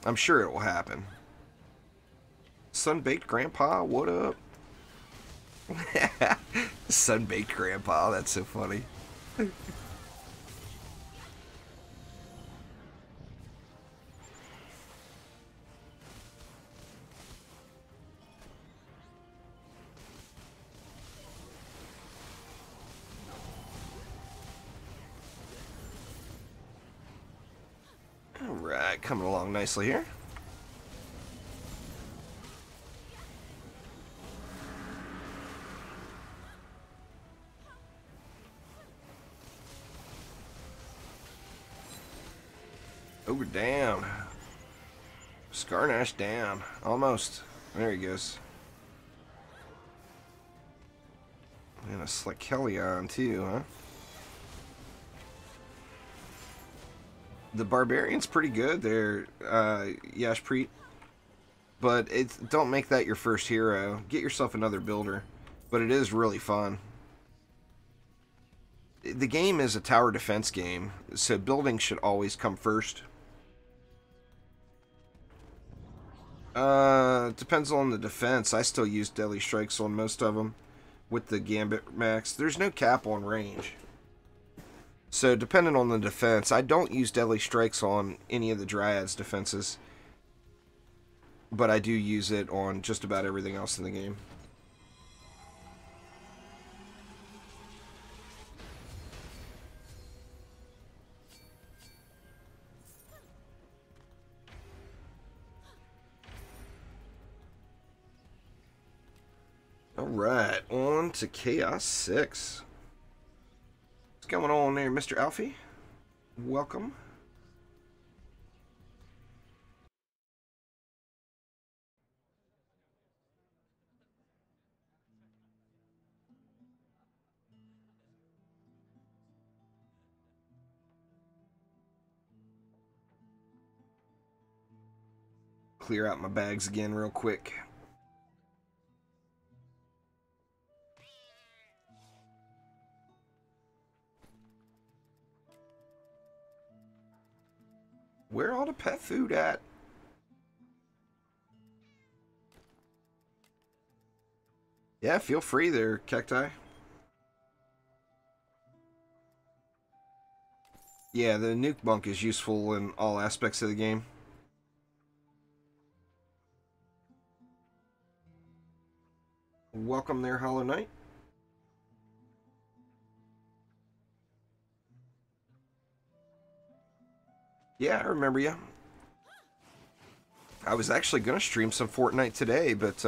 I'm sure it will happen. Sun-baked Grandpa, what up? Sun-baked Grandpa, that's so funny. Alright, coming along nicely here. Ogre down. Scarnash down. Almost. There he goes. And a Slickelion too, huh? The Barbarian's pretty good. They're Yashpreet. But don't make that your first hero. Get yourself another builder. But it is really fun. The game is a tower defense game, so building should always come first. Depends on the defense. I still use Deadly Strikes on most of them with the Gambit Max. There's no cap on range. So depending on the defense, I don't use Deadly Strikes on any of the Dryads defenses. But I do use it on just about everything else in the game. Alright, on to Chaos 6. What's going on there, Mr. Alfie? Welcome. Clear out my bags again real quick. Where all the pet food at? Yeah, feel free there, Cacti. Yeah, the nuke bunk is useful in all aspects of the game. Welcome there, Hollow Knight. Yeah, I remember you. I was actually going to stream some Fortnite today, but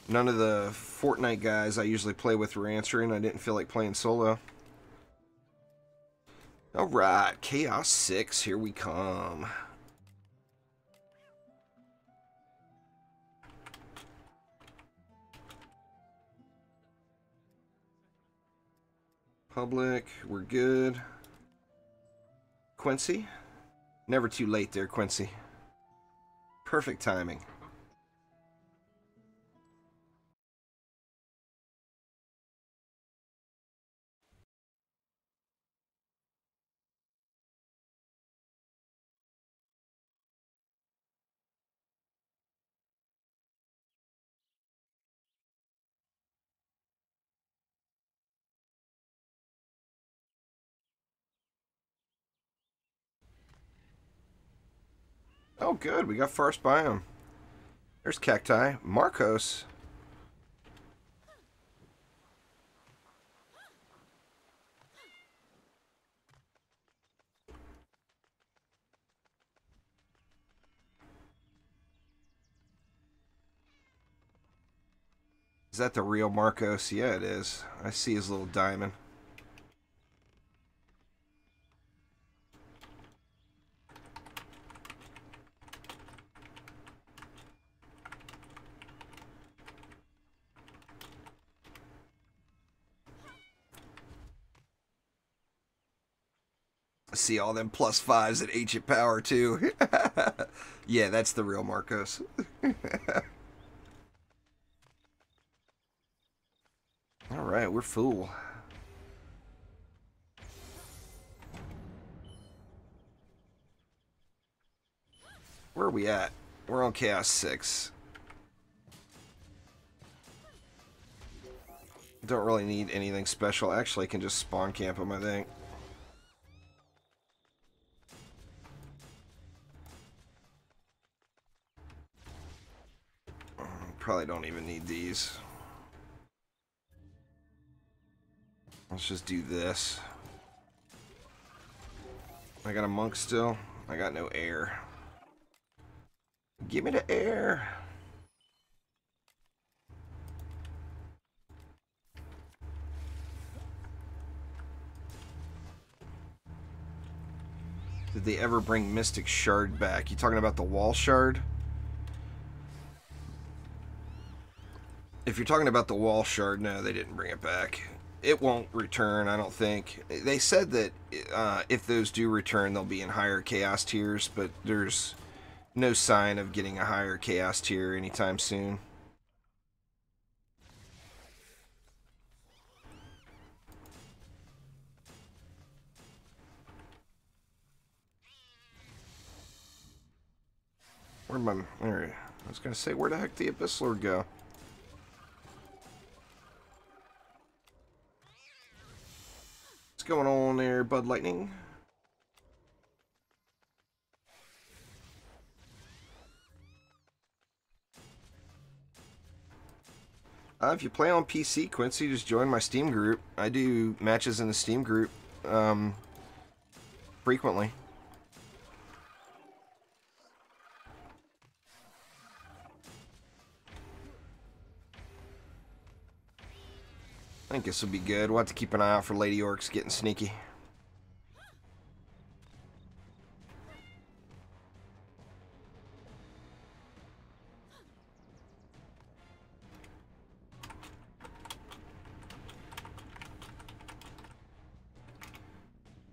none of the Fortnite guys I usually play with were answering. I didn't feel like playing solo. Alright, Chaos 6, here we come. Public, we're good. Quincy? Never too late there, Quincy. Perfect timing. Oh, good. We got Forest Biome. There's Cacti. Marcos. Is that the real Marcos? Yeah, it is. I see his little diamond. See all them +5s at Ancient Power, too. Yeah, that's the real Marcos. Alright, we're full. Where are we at? We're on Chaos 6. Don't really need anything special. Actually, I can just spawn camp them, I think. Probably don't even need these. Let's just do this. I got a monk still. I got no air. Give me the air. Did they ever bring Mystic Shard back? You talking about the wall shard? If you're talking about the wall shard, no, they didn't bring it back. It won't return, I don't think. They said that if those do return, they'll be in higher chaos tiers, but there's no sign of getting a higher chaos tier anytime soon. Where'd my... There, I was going to say, where the heck did the Abyss Lord go? What's going on there, Bud Lightning? If you play on PC, Quincy, just join my Steam group. I do matches in the Steam group frequently. I think this will be good. We'll have to keep an eye out for Lady Orcs getting sneaky.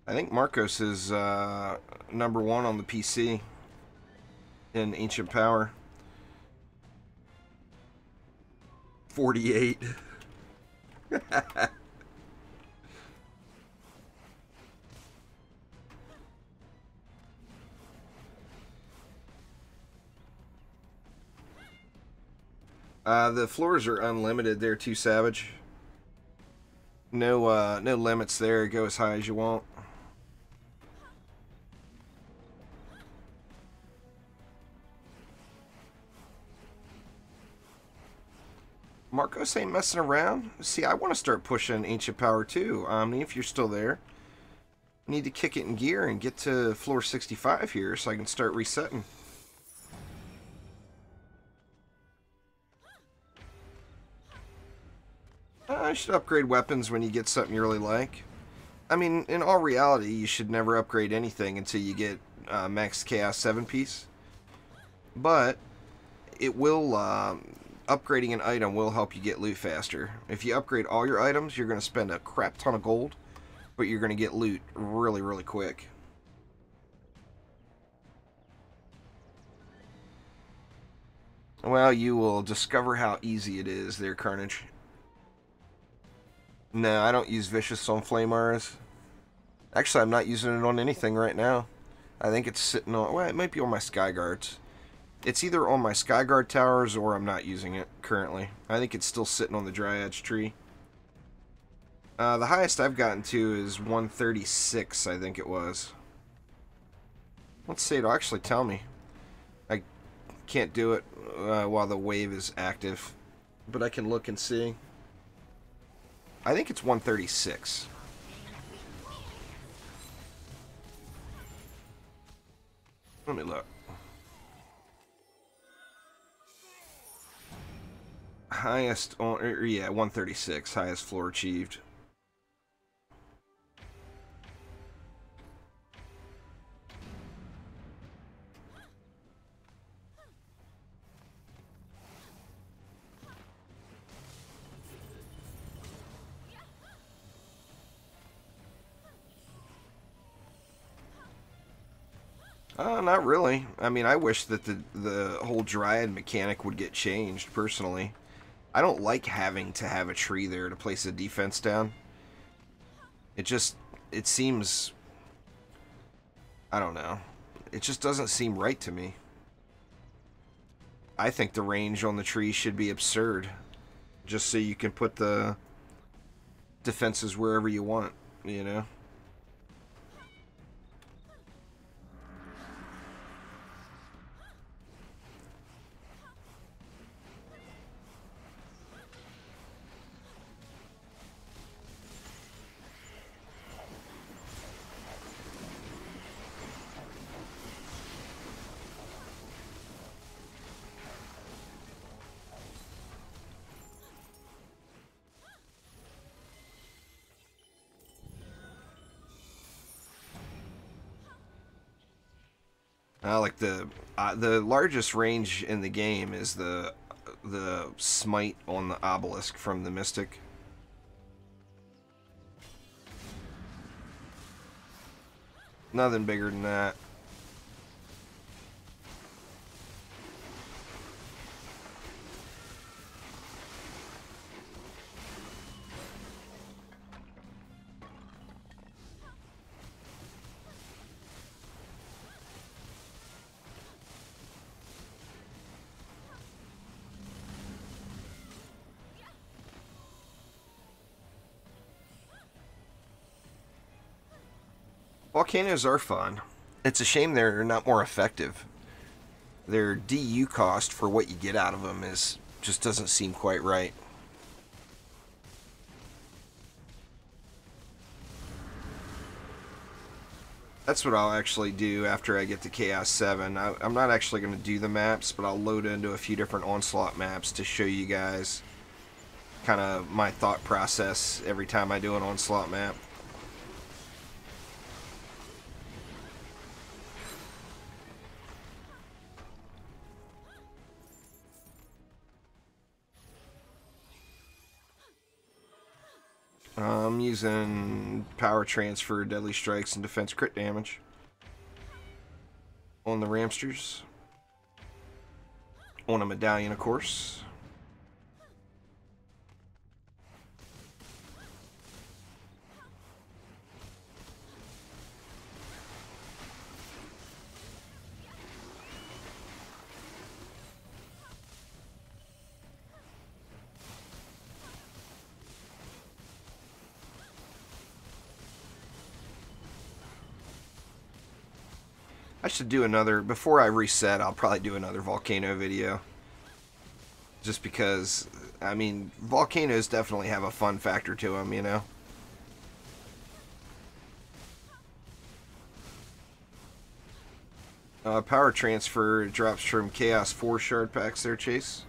I think Marcos is #1 on the PC in Ancient Power. 48. The floors are unlimited there too, Savage. No limits there. Go as high as you want. Marcos ain't messing around. See, I want to start pushing Ancient Power too. If you're still there, I need to kick it in gear and get to floor 65 here so I can start resetting. I should upgrade weapons when you get something you really like. I mean, in all reality, you should never upgrade anything until you get Max Chaos 7-piece. But it will... upgrading an item will help you get loot faster. If you upgrade all your items, you're going to spend a crap ton of gold, but you're going to get loot really, really quick. Well, you will discover how easy it is there, Carnage. No, I don't use Vicious on Flame Auras. Actually, I'm not using it on anything right now. I think it's sitting on... Well, it might be on my Skyguards. It's either on my Skyguard towers or I'm not using it currently. I think it's still sitting on the Dryad's tree. The highest I've gotten to is 136, I think it was. Let's see, it'll actually tell me. I can't do it while the wave is active, but I can look and see. I think it's 136. Let me look. Highest on, yeah, 136, highest floor achieved. Not really. I mean, I wish that the whole Dryad mechanic would get changed, personally. I don't like having to have a tree there to place a defense down. It seems... I don't know. It just doesn't seem right to me. I think the range on the tree should be absurd. Just so you can put the defenses wherever you want, you know? Like the largest range in the game is the smite on the obelisk from the Mystic. Nothing bigger than that. Volcanoes are fun. It's a shame they're not more effective. Their DU cost for what you get out of them is just doesn't seem quite right. That's what I'll actually do after I get to Chaos 7. I'm not actually going to do the maps, but I'll load into a few different onslaught maps to show you guys kind of my thought process every time I do an onslaught map. I'm using power transfer, deadly strikes, and defense crit damage on the Ramsters. On a medallion, of course. I should do another, before I reset, I'll probably do another volcano video. Just because, I mean, volcanoes definitely have a fun factor to them, you know? Power transfer drops from Chaos 4 shard packs there, Chase.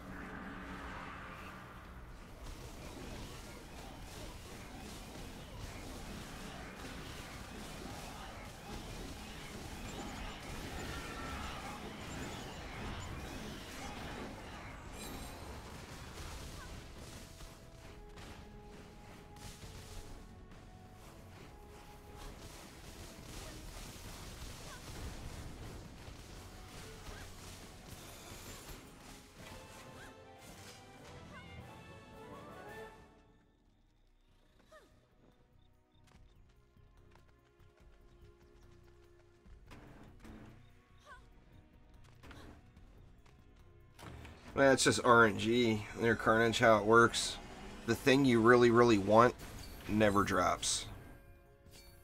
Well, it's just RNG. Their Carnage, how it works. The thing you really, really want never drops.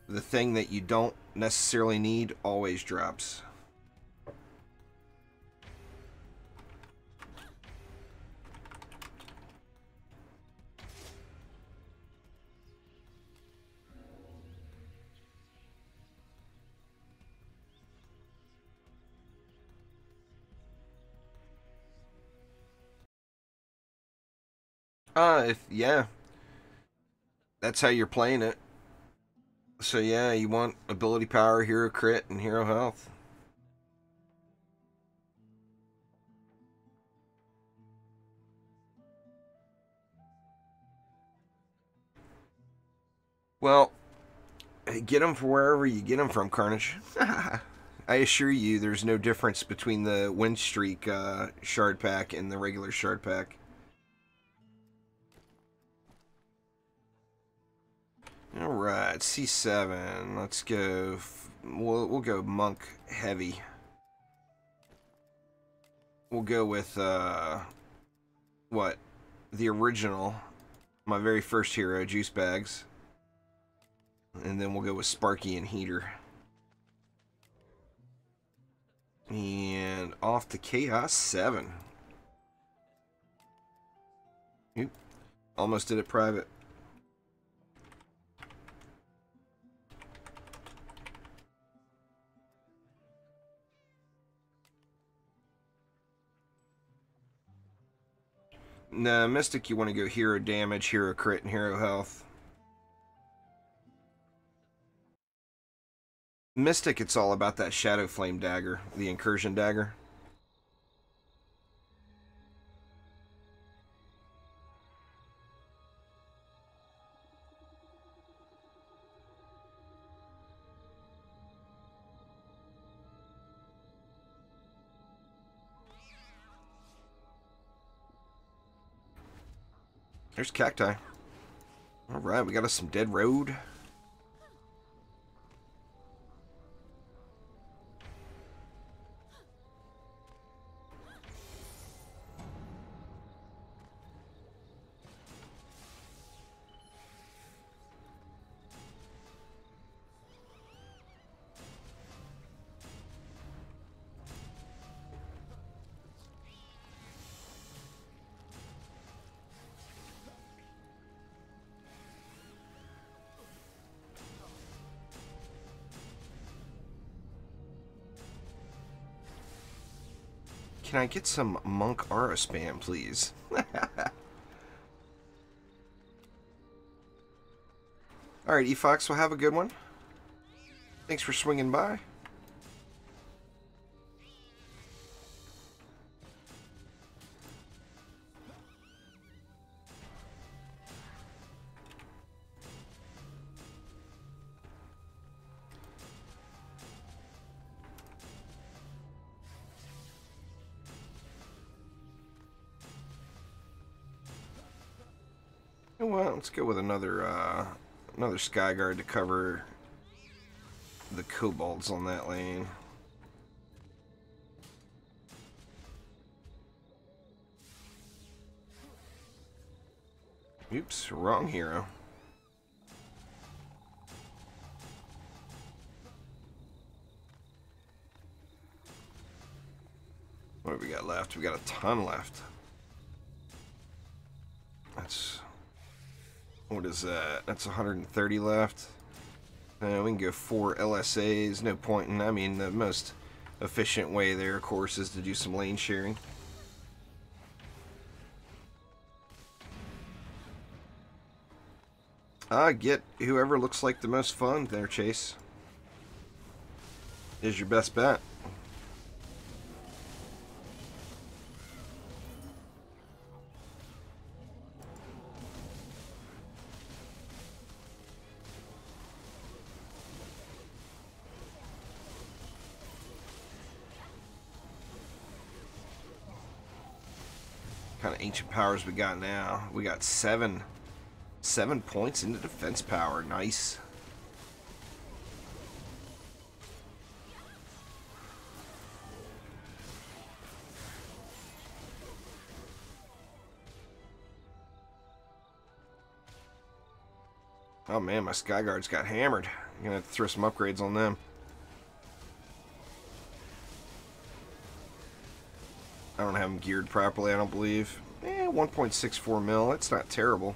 The thing that you don't necessarily need always drops. Yeah. That's how you're playing it. So yeah, you want ability power, hero crit, and hero health. Well, get them from wherever you get them from, Carnage. I assure you, there's no difference between the win streak shard pack and the regular shard pack. All right, C7. Let's go. We'll go monk heavy. We'll go with what? The original, my very first hero, Juice Bags. And then we'll go with Sparky and Heater. And off to Chaos 7. Oop. Almost did it private. Nah, Mystic, you want to go hero damage, hero crit, and hero health. Mystic, it's all about that Shadow Flame dagger, the incursion dagger. There's cacti. Alright, we got us some dead road. Can I get some Monk Aura spam, please? Alright, E-Fox, well, have a good one. Thanks for swinging by. Well, let's go with another Skyguard to cover the kobolds on that lane. Oops, wrong hero. What have we got left? We got a ton left. That's... What is that? That's 130 left. We can go 4 LSAs. No point in... I mean, the most efficient way there, of course, is to do some lane sharing. Get whoever looks like the most fun there, Chase. Is your best bet. Kind of ancient powers we got now. We got 7 points into defense power. Nice. Oh man, my Skyguards got hammered. I'm gonna have to throw some upgrades on them. I don't have them geared properly, I don't believe. 1.64 mil, that's not terrible.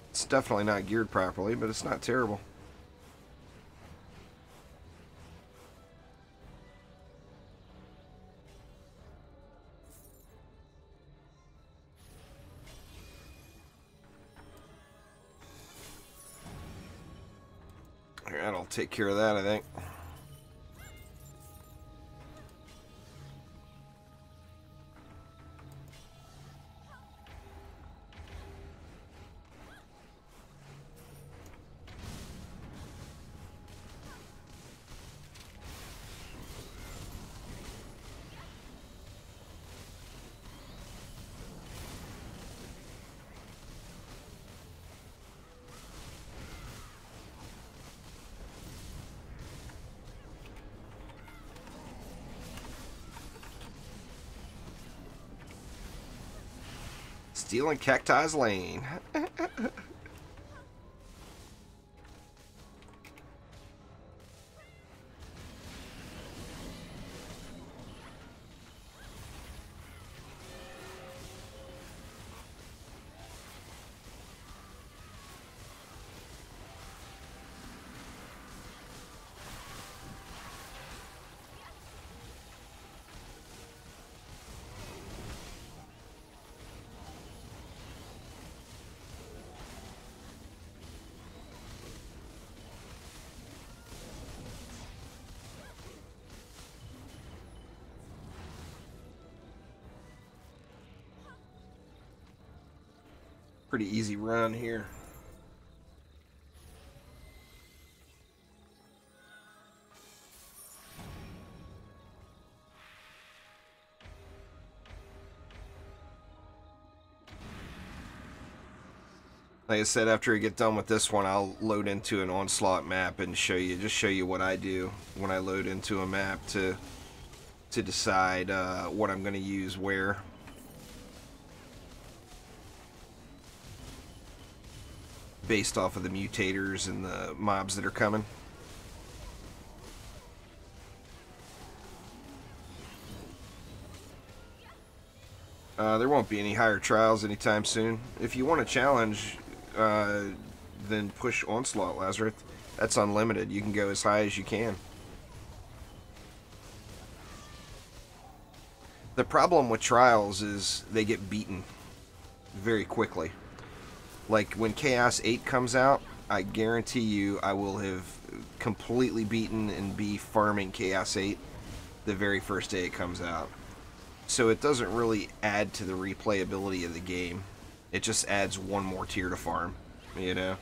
It's definitely not geared properly, but it's not terrible. Alright, I'll take care of that, I think. Stealing Cacti's lane. Pretty easy run here. Like I said, after I get done with this one, I'll load into an onslaught map and show you what I do when I load into a map to decide what I'm going to use where. Based off of the mutators and the mobs that are coming. There won't be any higher trials anytime soon. If you want a challenge, then push Onslaught, Lazarus. That's unlimited. You can go as high as you can. The problem with trials is they get beaten very quickly. Like when Chaos 8 comes out, I guarantee you I will have completely beaten and be farming Chaos 8 the very first day it comes out. So it doesn't really add to the replayability of the game. It just adds one more tier to farm, you know?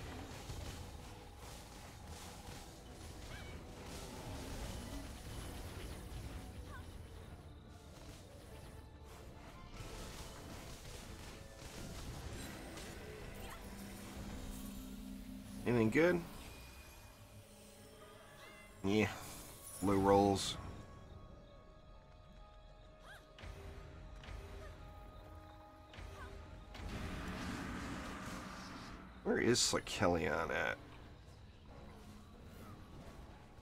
Anything good? Yeah. Low rolls. Where is Slikelion at?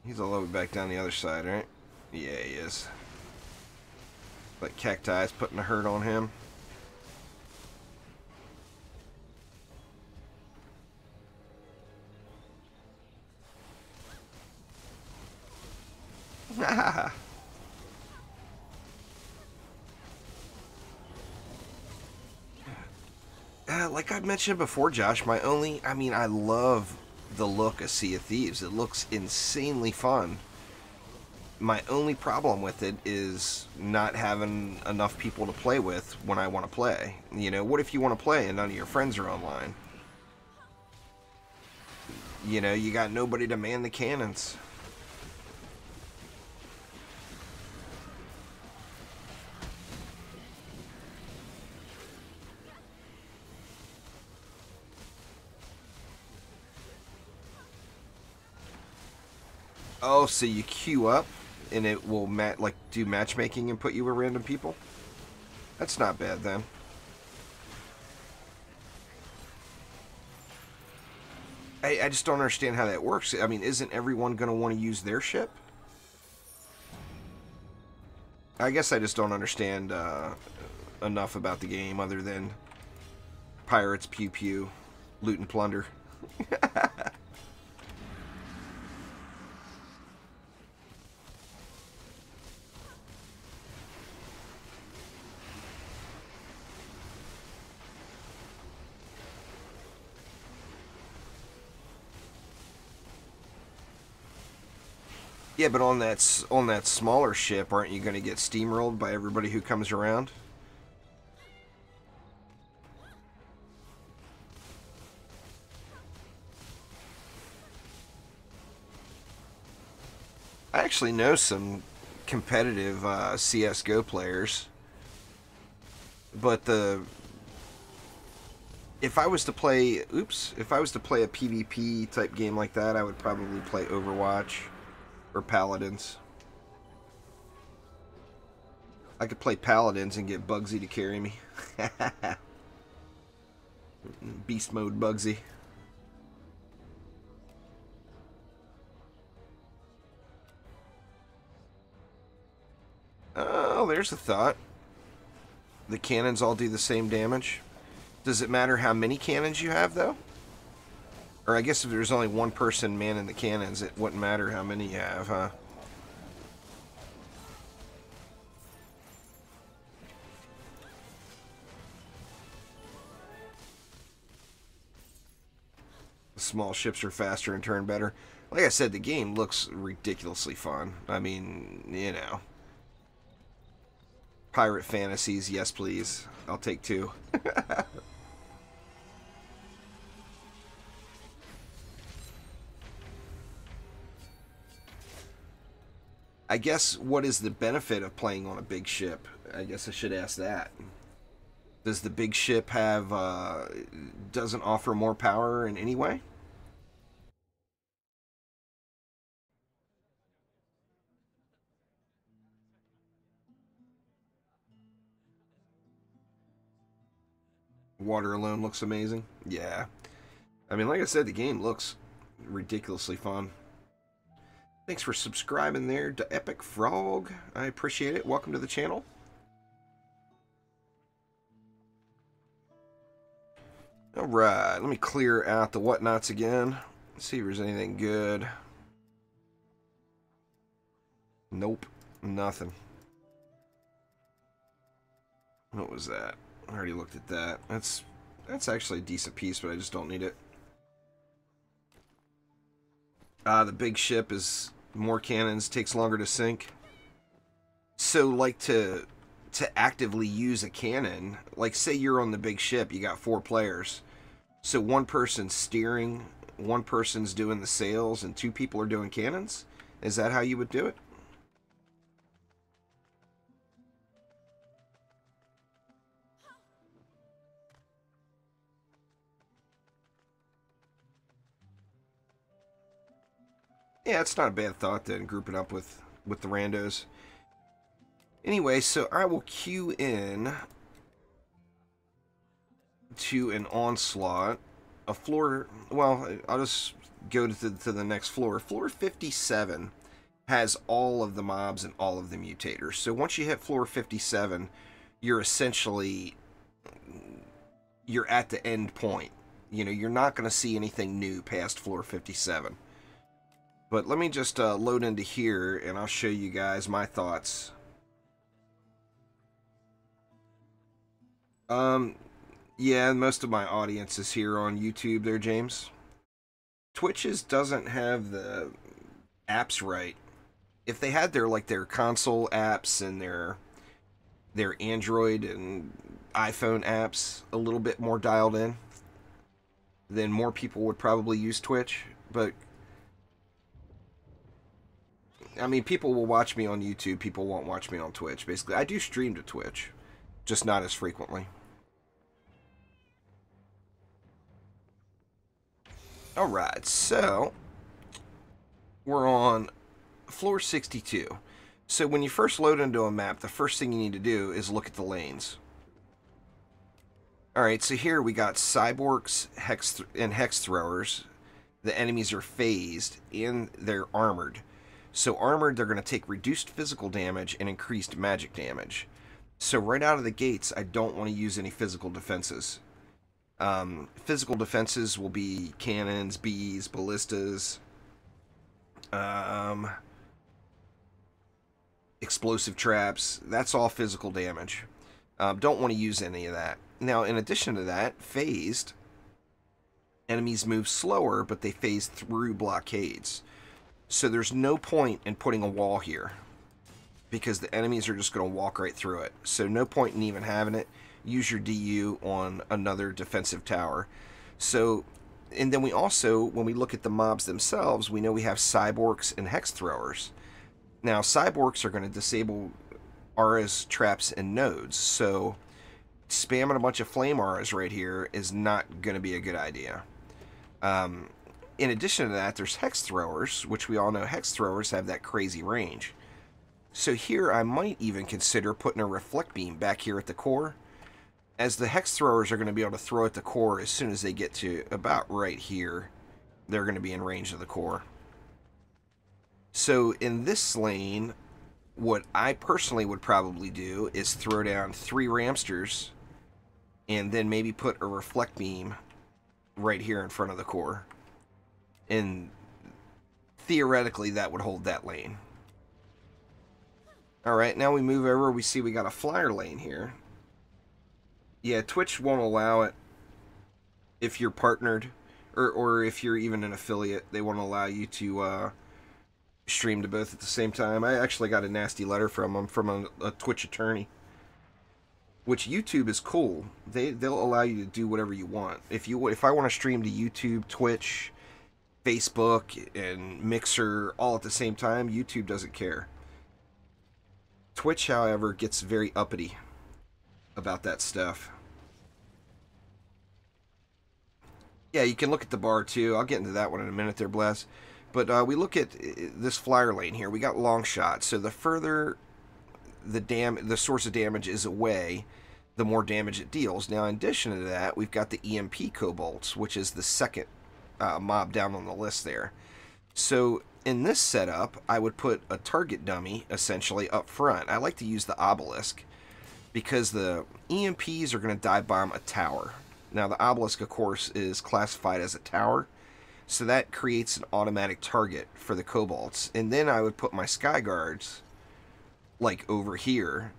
He's all the way back down the other side, right? Yeah, he is. Like Cacti's putting a hurt on him. Like I mentioned before, Josh, I love the look of Sea of Thieves. It looks insanely fun. My only problem with it is not having enough people to play with when I want to play. You know, what if you want to play and none of your friends are online? You know, you got nobody to man the cannons. Oh, so you queue up and it will do matchmaking and put you with random people? That's not bad then. I just don't understand how that works. I mean, isn't everyone going to want to use their ship? I guess I just don't understand enough about the game other than pirates, pew pew, loot and plunder. Yeah, but on that smaller ship, aren't you going to get steamrolled by everybody who comes around? I actually know some competitive CS:GO players, but if I was to play a PvP type game like that, I would probably play Overwatch or Paladins. I could play Paladins and get Bugsy to carry me. Beast mode Bugsy. Oh, there's a thought. The cannons all do the same damage. Does it matter how many cannons you have, though? Or I guess if there's only one person manning the cannons, it wouldn't matter how many you have, huh? The small ships are faster and turn better. Like I said, the game looks ridiculously fun. I mean, you know. Pirate fantasies, yes please. I'll take 2. I guess what is the benefit of playing on a big ship? I guess I should ask that. Does the big ship have, doesn't offer more power in any way? Water alone looks amazing. Yeah. I mean, like I said, the game looks ridiculously fun. Thanks for subscribing there to Epic Frog. I appreciate it. Welcome to the channel. Alright, let me clear out the whatnots again. See if there's anything good. Nope, nothing. What was that? I already looked at that. That's actually a decent piece, but I just don't need it. The big ship is more cannons, takes longer to sink. So, like, to actively use a cannon, like, say you're on the big ship, you got 4 players. So one person's steering, one person's doing the sails, and 2 people are doing cannons? Is that how you would do it? Yeah, it's not a bad thought then, group it up with the randos. Anyway, so I will queue in to an onslaught. A floor, well, I'll just go to the next floor. Floor 57 has all of the mobs and all of the mutators. So once you hit floor 57, you're essentially, you're at the end point. You know, you're not going to see anything new past floor 57. But let me just load into here, and I'll show you guys my thoughts. Yeah, most of my audience is here on YouTube there, James. Twitch's doesn't have the apps right. If they had their console apps and their Android and iPhone apps a little bit more dialed in, then more people would probably use Twitch. But I mean, people will watch me on YouTube, people won't watch me on Twitch. Basically, I do stream to Twitch, just not as frequently. Alright, so we're on floor 62. So when you first load into a map, the first thing you need to do is look at the lanes. Alright, so here we got cyborgs and hex throwers. The enemies are phased and they're armored. So armored, they're going to take reduced physical damage and increased magic damage. So right out of the gates, I don't want to use any physical defenses. Physical defenses will be cannons, bees, ballistas, explosive traps. That's all physical damage. Don't want to use any of that. Now, in addition to that, phased, enemies move slower, but they phase through blockades. So there's no point in putting a wall here, because the enemies are just going to walk right through it. So no point in even having it. Use your DU on another defensive tower. So, and then we also, when we look at the mobs themselves, we know we have cyborgs and hex throwers. Now, cyborgs are going to disable auras, traps, and nodes. So spamming a bunch of flame auras right here is not going to be a good idea. In addition to that, there's hex throwers, which we all know hex throwers have that crazy range. So here I might even consider putting a reflect beam back here at the core, as the hex throwers are going to be able to throw at the core as soon as they get to about right here. They're going to be in range of the core. So in this lane, what I personally would probably do is throw down 3 ramsters and then maybe put a reflect beam right here in front of the core. And theoretically, that would hold that lane. Alright, now we move over, we see we got a flyer lane here. Yeah, Twitch won't allow it if you're partnered, or if you're even an affiliate. They won't allow you to stream to both at the same time. I actually got a nasty letter from them, from a Twitch attorney. Which YouTube is cool. They'll allow you to do whatever you want. If I want to stream to YouTube, Twitch, Facebook, and Mixer all at the same time, YouTube doesn't care. Twitch, however, gets very uppity about that stuff. Yeah, you can look at the bar too. I'll get into that one in a minute there, Bless. But we look at this flyer lane here. We got long shot. So the further the source of damage is away, the more damage it deals. Now, in addition to that, we've got the EMP kobolds, which is the second mob down on the list there. So in this setup, I would put a target dummy essentially up front. I like to use the obelisk because the EMPs are going to dive bomb a tower. Now, the obelisk, of course, is classified as a tower, so that creates an automatic target for the kobolds. And then I would put my sky guards like over here,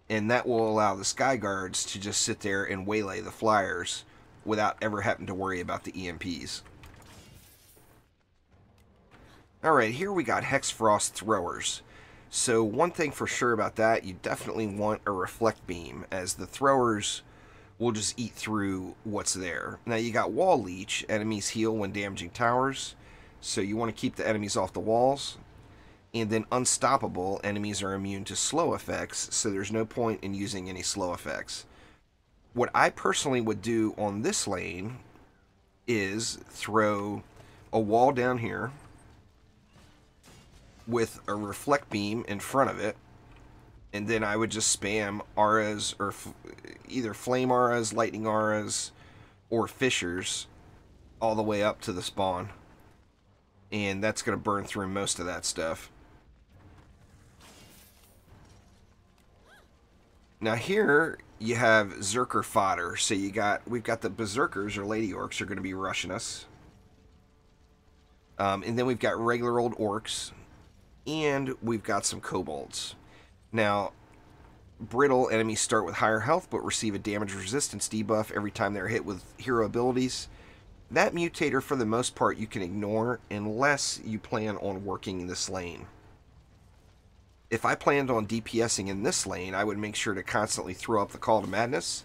and that will allow the sky guards to just sit there and waylay the flyers without ever having to worry about the EMPs. Alright, here we got Hex Frost throwers. So one thing for sure about that, you definitely want a reflect beam, as the throwers will just eat through what's there. Now you got wall leech, enemies heal when damaging towers, so you want to keep the enemies off the walls. And then unstoppable, enemies are immune to slow effects, so there's no point in using any slow effects. What I personally would do on this lane is throw a wall down here with a reflect beam in front of it, and then I would just spam auras, or either flame auras, lightning auras, or fissures all the way up to the spawn. And that's going to burn through most of that stuff. Now here you have Zerker fodder. So we've got the Berserkers, or Lady Orcs, are going to be rushing us. And then we've got regular old Orcs. And we've got some Kobolds. Now, brittle enemies start with higher health, but receive a damage resistance debuff every time they're hit with hero abilities. That mutator, for the most part, you can ignore unless you plan on working this lane. If I planned on DPSing in this lane, I would make sure to constantly throw up the Call to Madness,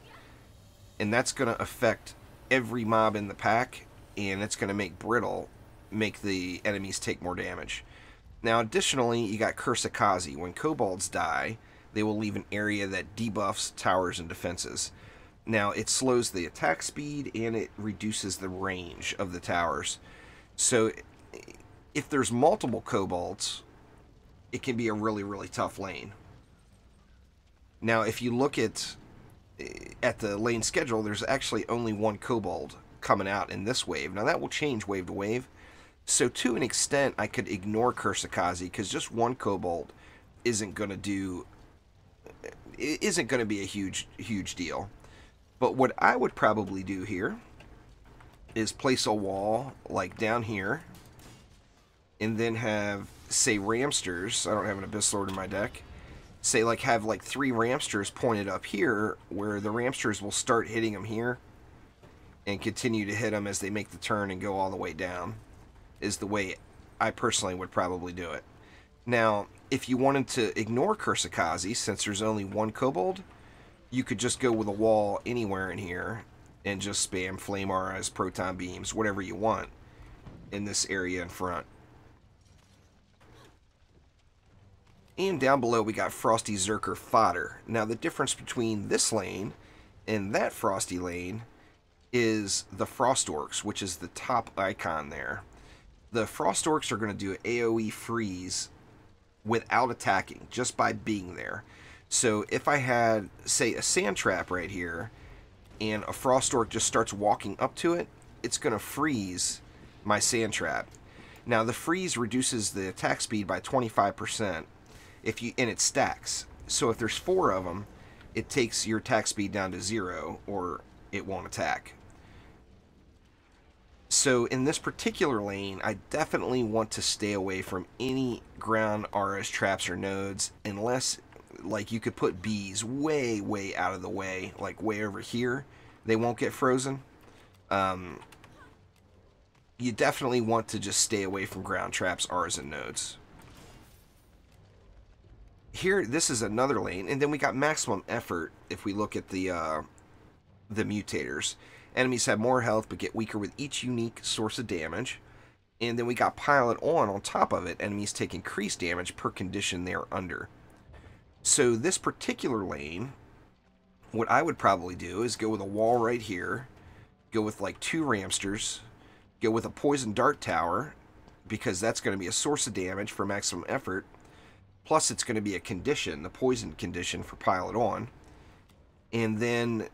and that's going to affect every mob in the pack, and it's going to make brittle make the enemies take more damage. Now, additionally, you got Curse of Kazi. When kobolds die, they will leave an area that debuffs towers and defenses. Now, it slows the attack speed, and it reduces the range of the towers. So, if there's multiple kobolds, it can be a really, really tough lane. Now, if you look at the lane schedule, there's actually only one kobold coming out in this wave. Now, that will change wave to wave. So, to an extent, I could ignore Curse of Kazi, because just one kobold isn't going to be a huge deal. But what I would probably do here is place a wall like down here, and then have, say, Ramsters. I don't have an Abyss Lord in my deck. Say, like, have like 3 Ramsters pointed up here, where the Ramsters will start hitting them here and continue to hit them as they make the turn and go all the way down, is the way I personally would probably do it. Now, if you wanted to ignore Curse of Kazi, since there's only one kobold, you could just go with a wall anywhere in here and just spam flame auras, proton beams, whatever you want in this area in front. And down below we got Frosty Zerker fodder. Now, the difference between this lane and that Frosty lane is the Frost Orcs, which is the top icon there. The Frost Orcs are going to do AoE freeze without attacking, just by being there. So if I had, say, a sand trap right here, and a Frost Orc just starts walking up to it, it's going to freeze my sand trap. Now, the freeze reduces the attack speed by 25%, and it stacks. So if there's 4 of them, it takes your attack speed down to 0, or it won't attack. So in this particular lane, I definitely want to stay away from any ground auras, traps, or nodes, unless, like, you could put bees way, way out of the way, like way over here. They won't get frozen. You definitely want to just stay away from ground traps, auras, and nodes. Here, this is another lane, and then we got maximum effort if we look at the mutators. Enemies have more health but get weaker with each unique source of damage. And then we got Pilot on top of it. Enemies take increased damage per condition they are under. So this particular lane, what I would probably do is go with a wall right here, go with like 2 Ramsters, go with a poison dart tower, because that's going to be a source of damage for maximum effort, plus it's going to be a condition, the poison condition for pile it on, and then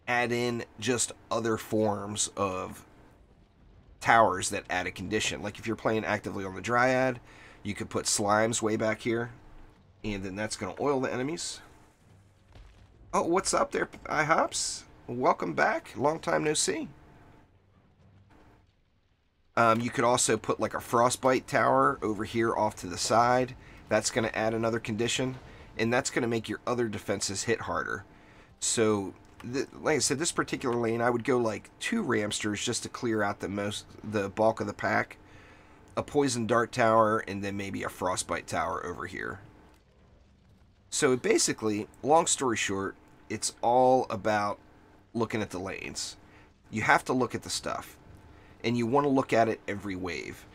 add in just other forms of towers that add a condition. Like if you're playing actively on the Dryad, you could put slimes way back here, and then that's going to oil the enemies. Oh, what's up there, iHops? Welcome back. Long time no see. You could also put like a frostbite tower over here off to the side. That's going to add another condition, and that's going to make your other defenses hit harder. So, like I said, this particular lane, I would go like 2 Ramsters just to clear out the bulk of the pack, a poison dart tower, and then maybe a frostbite tower over here. So basically, long story short, it's all about looking at the lanes. You have to look at the stuff, and you want to look at it every wave.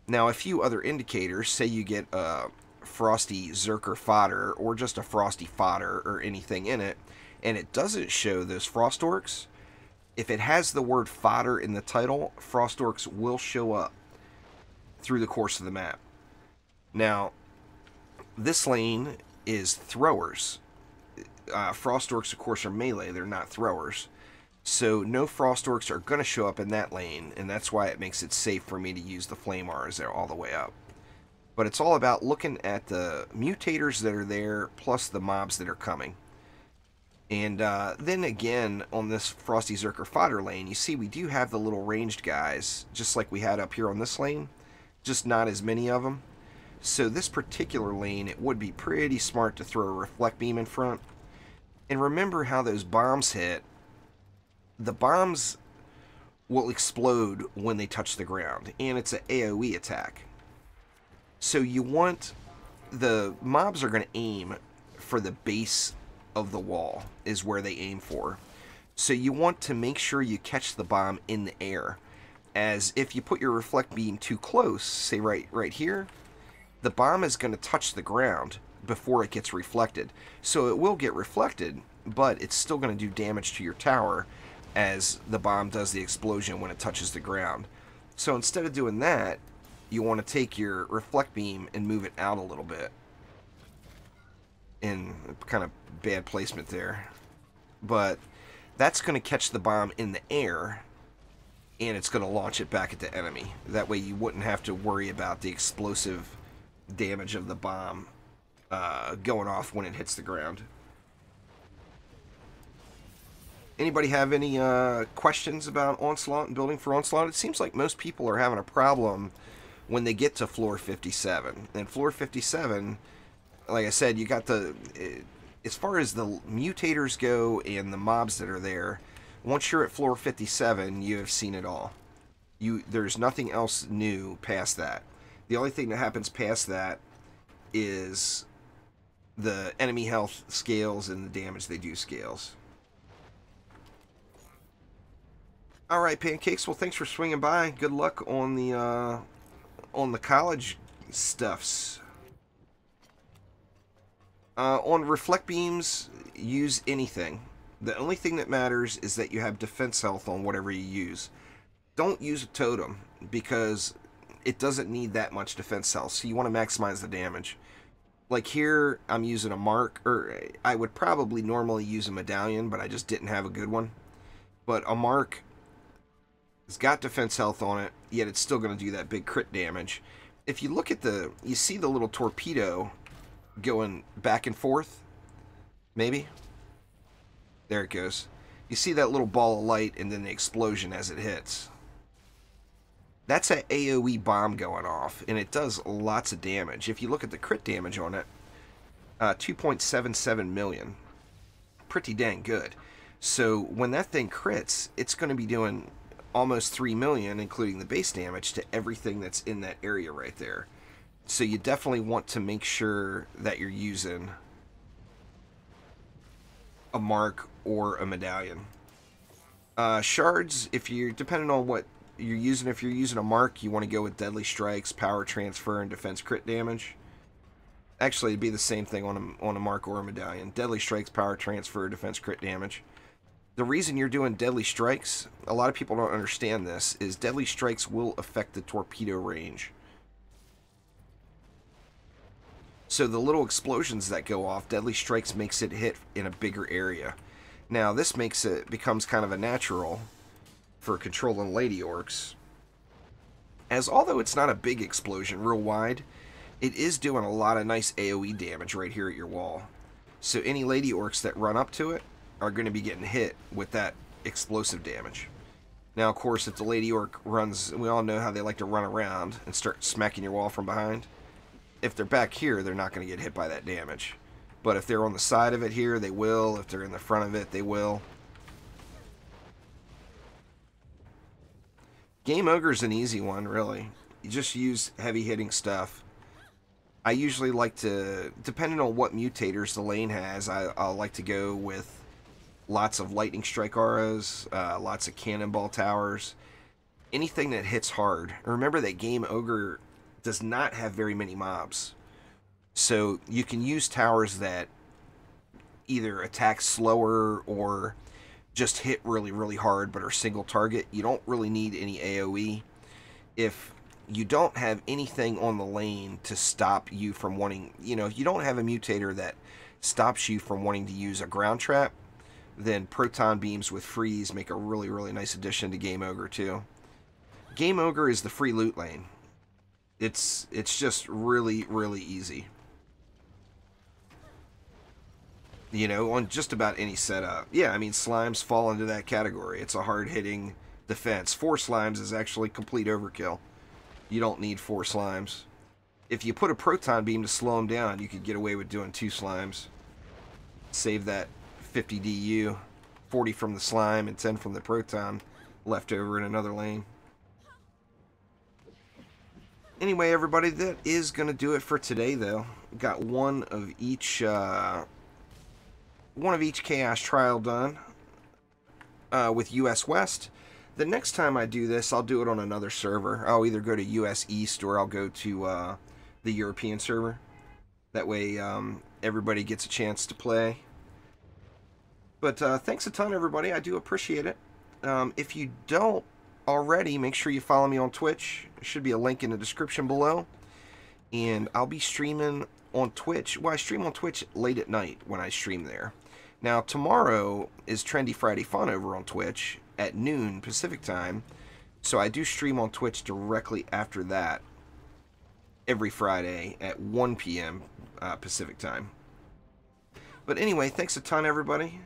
Now, a few other indicators, say you get a frosty Zerker fodder, or just a frosty fodder, or anything in it, and it doesn't show those frost orcs, if it has the word fodder in the title, frost orcs will show up through the course of the map. Now, this lane is throwers. Frost orcs, of course, are melee, they're not throwers. So no frost orcs are going to show up in that lane, and that's why it makes it safe for me to use the flamars there all the way up. But it's all about looking at the mutators that are there, plus the mobs that are coming. And then again, on this Frosty Zerker fodder lane, you see we do have the little ranged guys, just like we had up here on this lane, just not as many of them. So this particular lane, it would be pretty smart to throw a reflect beam in front. And remember how those bombs hit. The bombs will explode when they touch the ground, and it's an AoE attack. So you want, the mobs are going to aim for the base of the wall, is where they aim for. So you want to make sure you catch the bomb in the air, as if you put your reflect beam too close, say right here, the bomb is going to touch the ground before it gets reflected. So it will get reflected, but it's still going to do damage to your tower, as the bomb does the explosion when it touches the ground. So instead of doing that, you want to take your reflect beam and move it out a little bit. And kind of bad placement there. But that's going to catch the bomb in the air, and it's going to launch it back at the enemy. That way you wouldn't have to worry about the explosive damage of the bomb going off when it hits the ground. Anybody have any questions about Onslaught and building for Onslaught? It seems like most people are having a problem when they get to floor 57. And floor 57, like I said, you got the... as far as the mutators go and the mobs that are there, once you're at floor 57, you have seen it all. There's nothing else new past that. The only thing that happens past that is the enemy health scales and the damage they do scales. Alright, Pancakes, well, thanks for swinging by. Good luck on the college stuffs. On reflect beams, use anything. The only thing that matters is that you have defense health on whatever you use. Don't use a totem, because it doesn't need that much defense health, so you want to maximize the damage. Like here, I'm using a mark, or I would probably normally use a medallion, but I just didn't have a good one. But a mark, it's got defense health on it, yet it's still going to do that big crit damage. If you look at you see the little torpedo going back and forth? Maybe? There it goes. You see that little ball of light and then the explosion as it hits. That's an AoE bomb going off, and it does lots of damage. If you look at the crit damage on it, 2.77 million. Pretty dang good. So when that thing crits, it's going to be doing almost 3 million, including the base damage, to everything that's in that area right there. So you definitely want to make sure that you're using a mark or a medallion. Shards, if you're depending on what you're using, if you're using a mark, you want to go with deadly strikes, power transfer, and defense crit damage. Actually, it'd be the same thing on a mark or a medallion. Deadly strikes, power transfer, defense crit damage. The reason you're doing deadly strikes, a lot of people don't understand this, is deadly strikes will affect the torpedo range. So the little explosions that go off, deadly strikes makes it hit in a bigger area. Now this becomes kind of a natural for controlling lady orcs, as although it's not a big explosion real wide, it is doing a lot of nice AoE damage right here at your wall. So any lady orcs that run up to it are going to be getting hit with that explosive damage. Now, of course, if the lady orc runs, we all know how they like to run around and start smacking your wall from behind. If they're back here, they're not going to get hit by that damage. But if they're on the side of it here, they will. If they're in the front of it, they will. Game Ogre's an easy one, really. You just use heavy-hitting stuff. I usually like to, depending on what mutators the lane has, I'll like to go with lots of lightning strike auras, lots of cannonball towers, anything that hits hard. Remember that Game Ogre does not have very many mobs. So you can use towers that either attack slower or just hit really, really hard but are single target. You don't really need any AoE. If you don't have anything on the lane to stop you from wanting, if you don't have a mutator that stops you from wanting to use a ground trap, then proton beams with freeze make a really, really nice addition to Game Ogre too. Game Ogre is the free loot lane. It's just really, really easy. On just about any setup. Yeah, I mean, slimes fall into that category. It's a hard-hitting defense. 4 slimes is actually complete overkill. You don't need 4 slimes. If you put a proton beam to slow them down, you could get away with doing 2 slimes. Save that 50 DU, 40 from the slime and 10 from the proton left over in another lane. Anyway, everybody, that is going to do it for today, though. Got one of each Chaos Trial done with US West. The next time I do this, I'll do it on another server. I'll either go to US East or I'll go to the European server. That way everybody gets a chance to play. But thanks a ton, everybody. I do appreciate it. If you don't already, make sure you follow me on Twitch. There should be a link in the description below. And I'll be streaming on Twitch. Well, I stream on Twitch late at night when I stream there. Now, tomorrow is Trendy Friday Fun over on Twitch at noon Pacific time. So I do stream on Twitch directly after that every Friday at 1 p.m. Pacific time. But anyway, thanks a ton, everybody.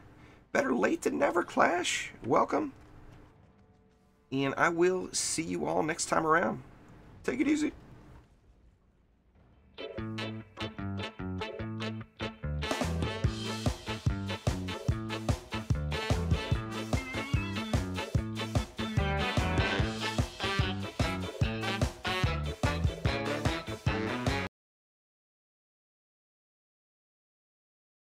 Better late than never, Clash. Welcome. And I will see you all next time around. Take it easy.